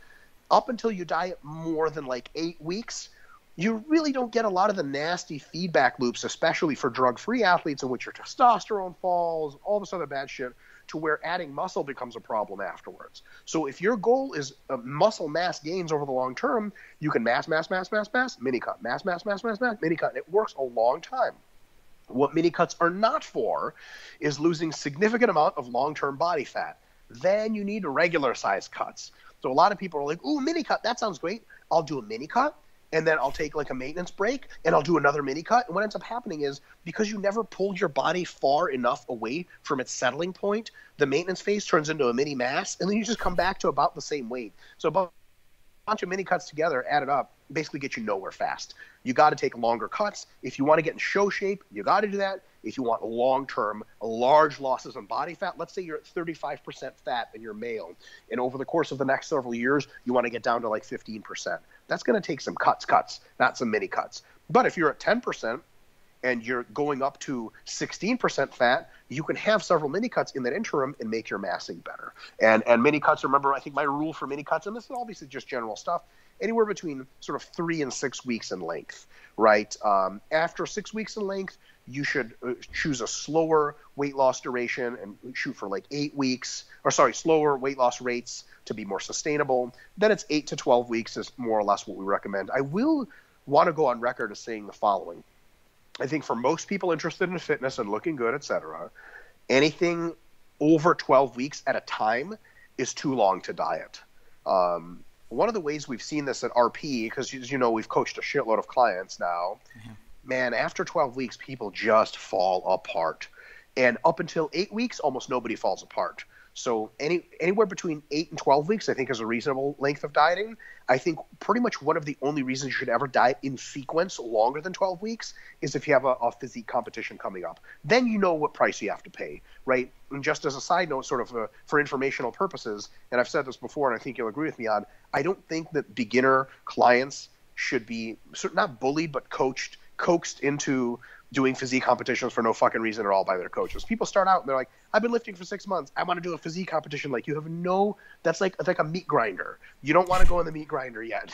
up until you diet more than like 8 weeks, you really don't get a lot of the nasty feedback loops, especially for drug-free athletes, in which your testosterone falls, all this other bad shit, to where adding muscle becomes a problem afterwards. So if your goal is muscle mass gains over the long term, you can mass, mini cut, mass, mini cut. It works a long time. What mini cuts are not for is losing significant amount of long-term body fat. Then you need regular size cuts. So a lot of people are like, ooh, mini cut, that sounds great. I'll do a mini cut, and then I'll take like a maintenance break, and I'll do another mini cut. And what ends up happening is, because you never pulled your body far enough away from its settling point, the maintenance phase turns into a mini mass, and then you just come back to about the same weight. So about a bunch of mini cuts together, added up, basically get you nowhere fast. You got to take longer cuts. If you want to get in show shape, you got to do that. If you want long-term, large losses in body fat, let's say you're at 35% fat and you're male, and over the course of the next several years, you want to get down to like 15%. That's going to take some cuts, not some mini cuts. But if you're at 10% and you're going up to 16% fat, you can have several mini cuts in that interim and make your massing better. And mini cuts, remember, I think my rule for mini cuts, and this is obviously just general stuff, anywhere between sort of 3 and 6 weeks in length, right? After 6 weeks in length, you should choose a slower weight loss duration and shoot for like 8 weeks, slower weight loss rates to be more sustainable. Then it's 8 to 12 weeks is more or less what we recommend. I will want to go on record as saying the following. I think for most people interested in fitness and looking good, etc., anything over 12 weeks at a time is too long to diet. One of the ways we've seen this at RP, because as you know, we've coached a shitload of clients now, man, after 12 weeks, people just fall apart. And up until 8 weeks, almost nobody falls apart. So anywhere between 8 and 12 weeks, I think, is a reasonable length of dieting. I think pretty much one of the only reasons you should ever diet in sequence longer than 12 weeks is if you have a physique competition coming up. Then you know what price you have to pay, right? And just as a side note, sort of for informational purposes, and I've said this before, and I think you'll agree with me on, I don't think that beginner clients should be not bullied, but coaxed into doing physique competitions for no fucking reason at all by their coaches. People start out and they're like, I've been lifting for 6 months. I want to do a physique competition. Like, you have that's like a meat grinder. You don't want to go in the meat grinder yet.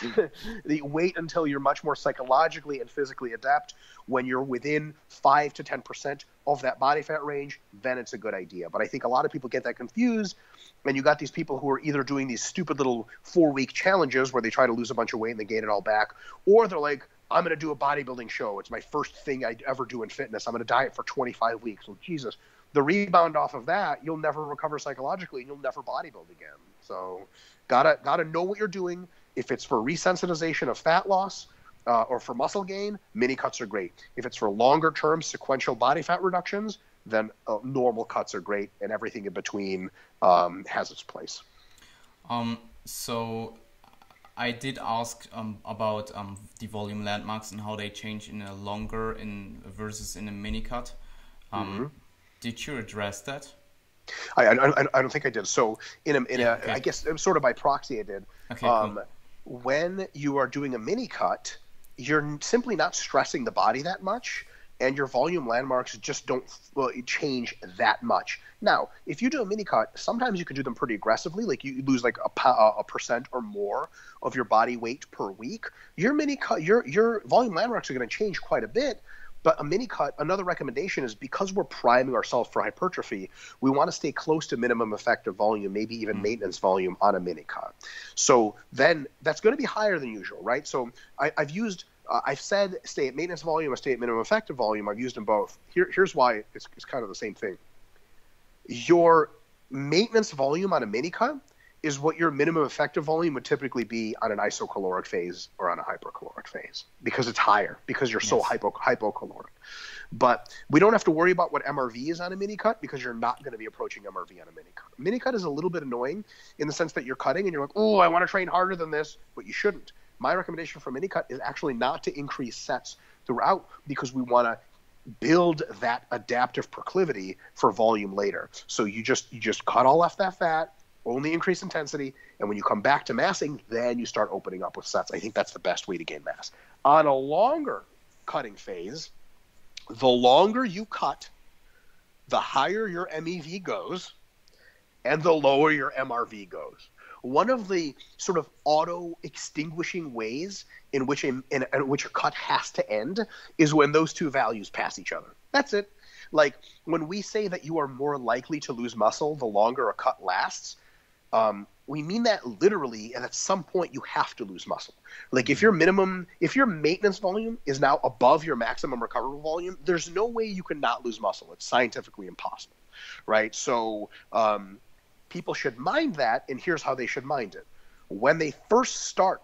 Wait until you're much more psychologically and physically adept. When you're within 5 to 10% of that body fat range, then it's a good idea. But I think a lot of people get that confused. And you got these people who are either doing these stupid little 4-week challenges where they try to lose a bunch of weight and they gain it all back, or they're like, I'm going to do a bodybuilding show. It's my first thing I'd ever do in fitness. I'm going to diet for 25 weeks. Well, Jesus, the rebound off of that, you'll never recover psychologically and you'll never bodybuild again. So gotta know what you're doing. If it's for resensitization of fat loss or for muscle gain, mini cuts are great. If it's for longer term sequential body fat reductions, then normal cuts are great, and everything in between has its place. So I did ask about the volume landmarks and how they change in a longer versus in a mini cut. Did you address that? I don't think I did. So okay. I guess sort of by proxy I did. Okay, cool. when you are doing a mini cut, you're simply not stressing the body that much, and your volume landmarks just don't change that much. Now, if you do a mini cut, sometimes you can do them pretty aggressively, like you lose like a percent or more of your body weight per week. Your mini cut, your volume landmarks are going to change quite a bit. But a mini cut, another recommendation is, because we're priming ourselves for hypertrophy, we want to stay close to minimum effective volume, maybe even maintenance volume on a mini cut. So then that's going to be higher than usual, right? So I've said stay at maintenance volume or stay at minimum effective volume. I've used them both. Here's why it's kind of the same thing. Your maintenance volume on a mini cut is what your minimum effective volume would typically be on an isocaloric phase or on a hypercaloric phase, because it's higher, because you're so hypocaloric. But we don't have to worry about what MRV is on a mini cut, because you're not going to be approaching MRV on a mini cut. Mini cut is a little bit annoying in the sense that you're cutting and you're like, oh, I want to train harder than this, but you shouldn't. My recommendation for mini cut is actually not to increase sets throughout, because we want to build that adaptive proclivity for volume later. So you just cut all off that fat, only increase intensity, and when you come back to massing, then you start opening up with sets. I think that's the best way to gain mass. On a longer cutting phase, the longer you cut, the higher your MEV goes, and the lower your MRV goes. One of the sort of auto-extinguishing ways in which a cut has to end is when those two values pass each other. That's it. Like when we say that you are more likely to lose muscle the longer a cut lasts, we mean that literally, and at some point you have to lose muscle. Like if your maintenance volume is now above your maximum recoverable volume, there's no way you can not lose muscle. It's scientifically impossible, right? So people should mind that, and here's how they should mind it. When they first start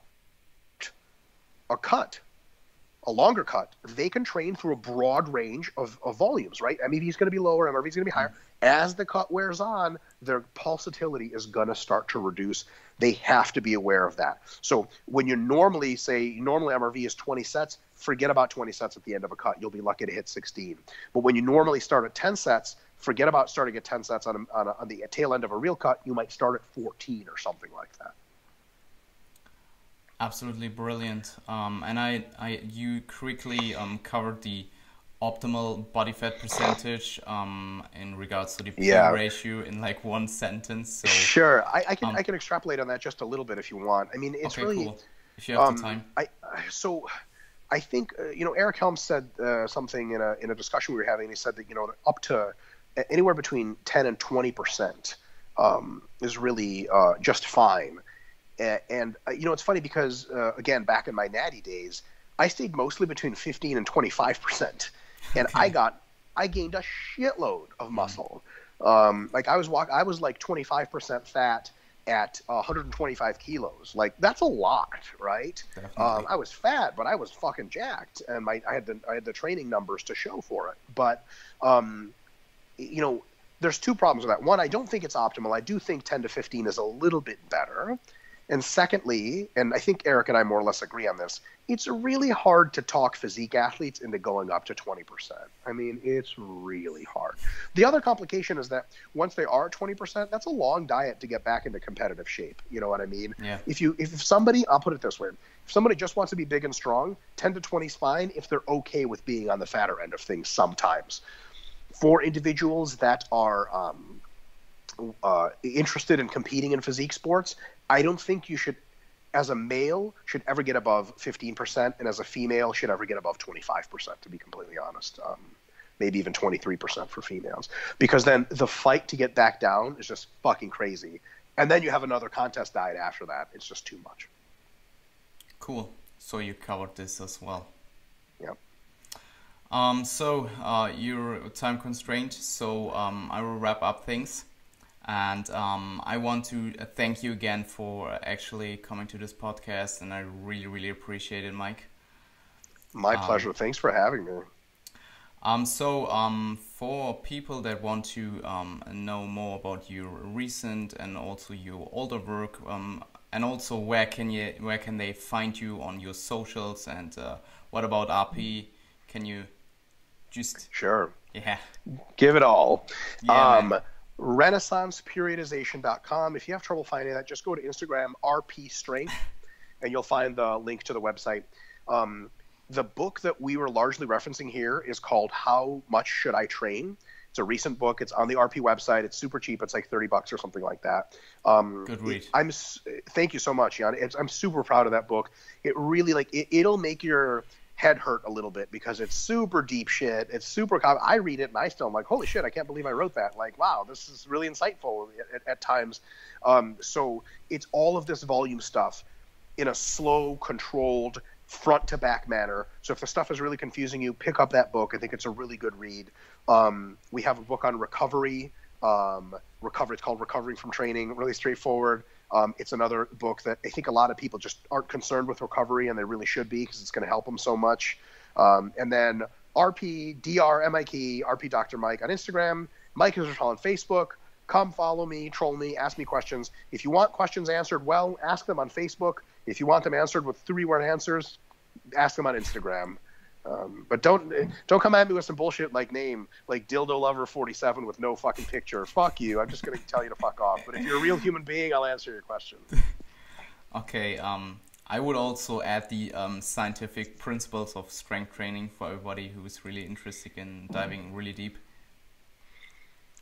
a longer cut, they can train through a broad range of volumes, right? MEV is going to be lower, MRV is going to be higher. As the cut wears on, their pulsatility is going to start to reduce. They have to be aware of that. So when you normally MRV is 20 sets, forget about 20 sets at the end of a cut. You'll be lucky to hit 16. But when you normally start at 10 sets, forget about starting at 10 sets on the tail end of a real cut. You might start at 14 or something like that. Absolutely brilliant. And you quickly covered the optimal body fat percentage in regards to the P ratio in like one sentence. So, sure, I can extrapolate on that just a little bit if you want. I mean, it's really cool. If you have the time. I think Eric Helms said something in a discussion we were having. He said that up to anywhere between 10 and 20% is really just fine. And it's funny because again, back in my Natty days, I stayed mostly between 15 and 25%, and okay. I gained a shitload of muscle. Like I was like 25% fat at 125 kilos. Like that's a lot, right? I was fat, but I was fucking jacked, and I had the training numbers to show for it. But there's two problems with that. One, I don't think it's optimal. I do think 10 to 15 is a little bit better. And secondly, and I think Eric and I more or less agree on this, it's really hard to talk physique athletes into going up to 20%. I mean, it's really hard. The other complication is that once they are at 20%, that's a long diet to get back into competitive shape. You know what I mean? Yeah. If somebody, I'll put it this way, if somebody just wants to be big and strong, 10 to 20 is fine if they're okay with being on the fatter end of things sometimes. For individuals that are interested in competing in physique sports, I don't think you should, as a male, should ever get above 15%, and as a female should ever get above 25%, to be completely honest. Maybe even 23% for females. Because then the fight to get back down is just fucking crazy. And then you have another contest diet after that. It's just too much. Cool. So you covered this as well. Yep. So you're time constrained, so I will wrap up things. And I want to thank you again for actually coming to this podcast, and I really, really appreciate it, Mike. My pleasure. Thanks for having me. For people that want to know more about your recent and also your older work, and also where can they find you on your socials, and what about RP? Can you just sure? Yeah, give it all. Yeah, RenaissancePeriodization.com. If you have trouble finding that, just go to Instagram, RP Strength, and you'll find the link to the website. The book that we were largely referencing here is called How Much Should I Train? It's a recent book. It's on the RP website. It's super cheap. It's like $30 or something like that. Good read. Thank you so much, Jan. I'm super proud of that book. It really it'll make your head hurt a little bit because it's super deep shit. It's super. I read it and I still am like, holy shit, I can't believe I wrote that. Like, wow, this is really insightful at times. So it's all of this volume stuff in a slow, controlled, front to back manner. So if the stuff is really confusing you, pick up that book. I think it's a really good read. We have a book on recovery. It's called Recovering from Training. Really straightforward. It's another book that I think a lot of people just aren't concerned with recovery, and they really should be because it's going to help them so much. And then RP, DR, MIK, RP Dr. Mike on Instagram, Mike Israetel on Facebook. Come follow me, troll me, ask me questions. If you want questions answered well, ask them on Facebook. If you want them answered with 3-word answers, ask them on Instagram. But don't come at me with some bullshit like name, like Dildo Lover 47 with no fucking picture. Fuck you. I'm just going to tell you to fuck off. But if you're a real human being, I'll answer your question. Okay. I would also add the scientific principles of strength training for everybody who's really interested in diving really deep.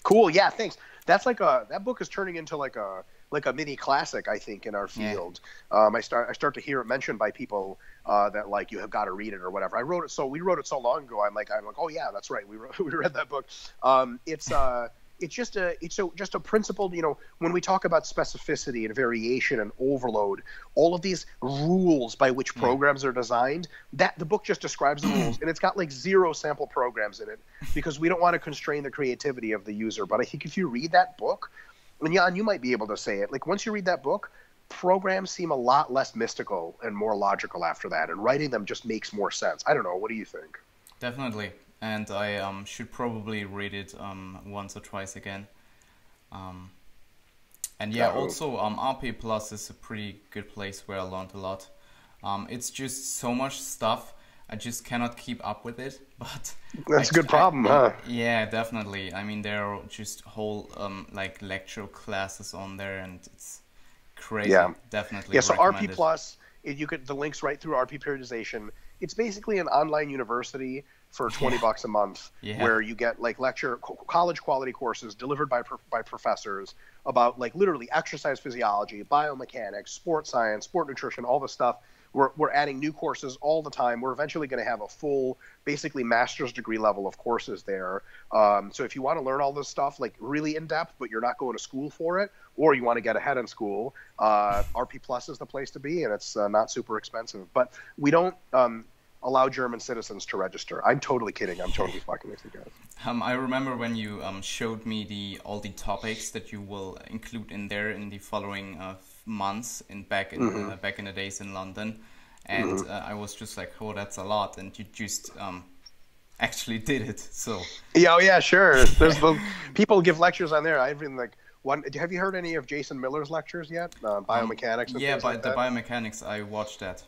Cool. Yeah. Thanks. That's that book is turning into like a mini classic, I think, in our field. Yeah. I start to hear it mentioned by people that like you have got to read it or whatever. We wrote it so long ago. I'm like, oh yeah, that's right. We read that book. It's just a principled, when we talk about specificity and variation and overload, all of these rules by which programs are designed, that the book just describes the rules, and it's got like 0 sample programs in it because we don't want to constrain the creativity of the user. But I think if you read that book, and Jan, you might be able to say it, like once you read that book, programs seem a lot less mystical and more logical after that, and writing them just makes more sense. I don't know. What do you think? Definitely. And I should probably read it once or twice again. And yeah, also RP Plus is a pretty good place where I learned a lot. It's just so much stuff. I just cannot keep up with it. But that's a good problem, huh? Yeah, definitely. I mean, there are just whole like lecture classes on there, and it's crazy. Yeah, definitely. Yeah, so RP Plus, the link's right through RP Periodization. It's basically an online university for $20 a month, where you get like college quality courses delivered by professors about like literally exercise physiology, biomechanics, sports science, sport nutrition, all the stuff. We're adding new courses all the time. We're eventually going to have a full, basically master's degree level of courses there. So if you want to learn all this stuff like really in depth, but you're not going to school for it, or you want to get ahead in school, RP Plus is the place to be, and it's not super expensive. But we don't allow German citizens to register. I'm totally kidding. I'm totally fucking with you guys. I remember when you showed me all the topics that you will include in there in the following months back in the days in London, and I was just like, oh, that's a lot, and you just actually did it. So yeah, sure. There's people give lectures on there. I've been like have you heard any of Jason Miller's lectures yet? Biomechanics. And things like that? Biomechanics, I watched that.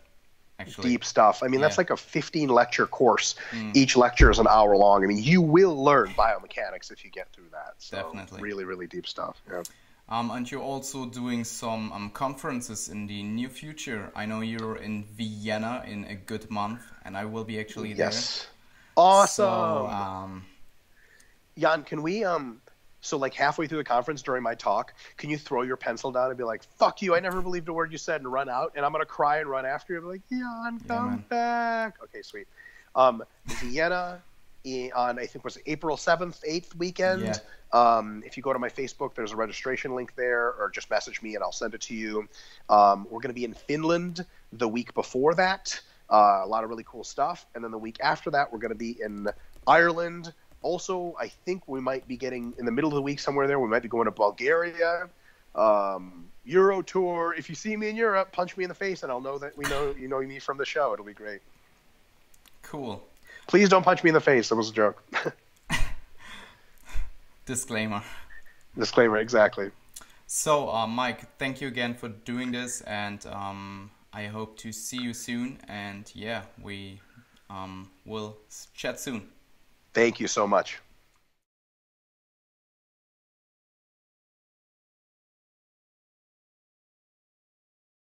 Actually. Deep stuff. I mean, that's like a 15 lecture course. Each lecture is an hour long. I mean, you will learn biomechanics if you get through that. So definitely. Really, really deep stuff. Yeah. And you're also doing some conferences in the near future. I know you're in Vienna in a good month, and I will be actually there. Yes. Awesome. So, Jan, can we so like halfway through the conference during my talk, can you throw your pencil down and be like, fuck you, I never believed a word you said, and run out, and I'm going to cry and run after you and be like, Jan, come back. Okay, sweet. Vienna on, I think, was April 7th, 8th weekend. Yeah. If you go to my Facebook, there's a registration link there, or just message me and I'll send it to you. We're going to be in Finland the week before that. A lot of really cool stuff. And then the week after that, we're going to be in Ireland. Also, I think we might be getting, in the middle of the week somewhere there, we might be going to Bulgaria, Euro tour. If you see me in Europe, punch me in the face and I'll know that you know me from the show. It'll be great. Cool. Please don't punch me in the face. That was a joke. Disclaimer, exactly. So, Mike, thank you again for doing this, and I hope to see you soon. And yeah, we will chat soon. Thank you so much.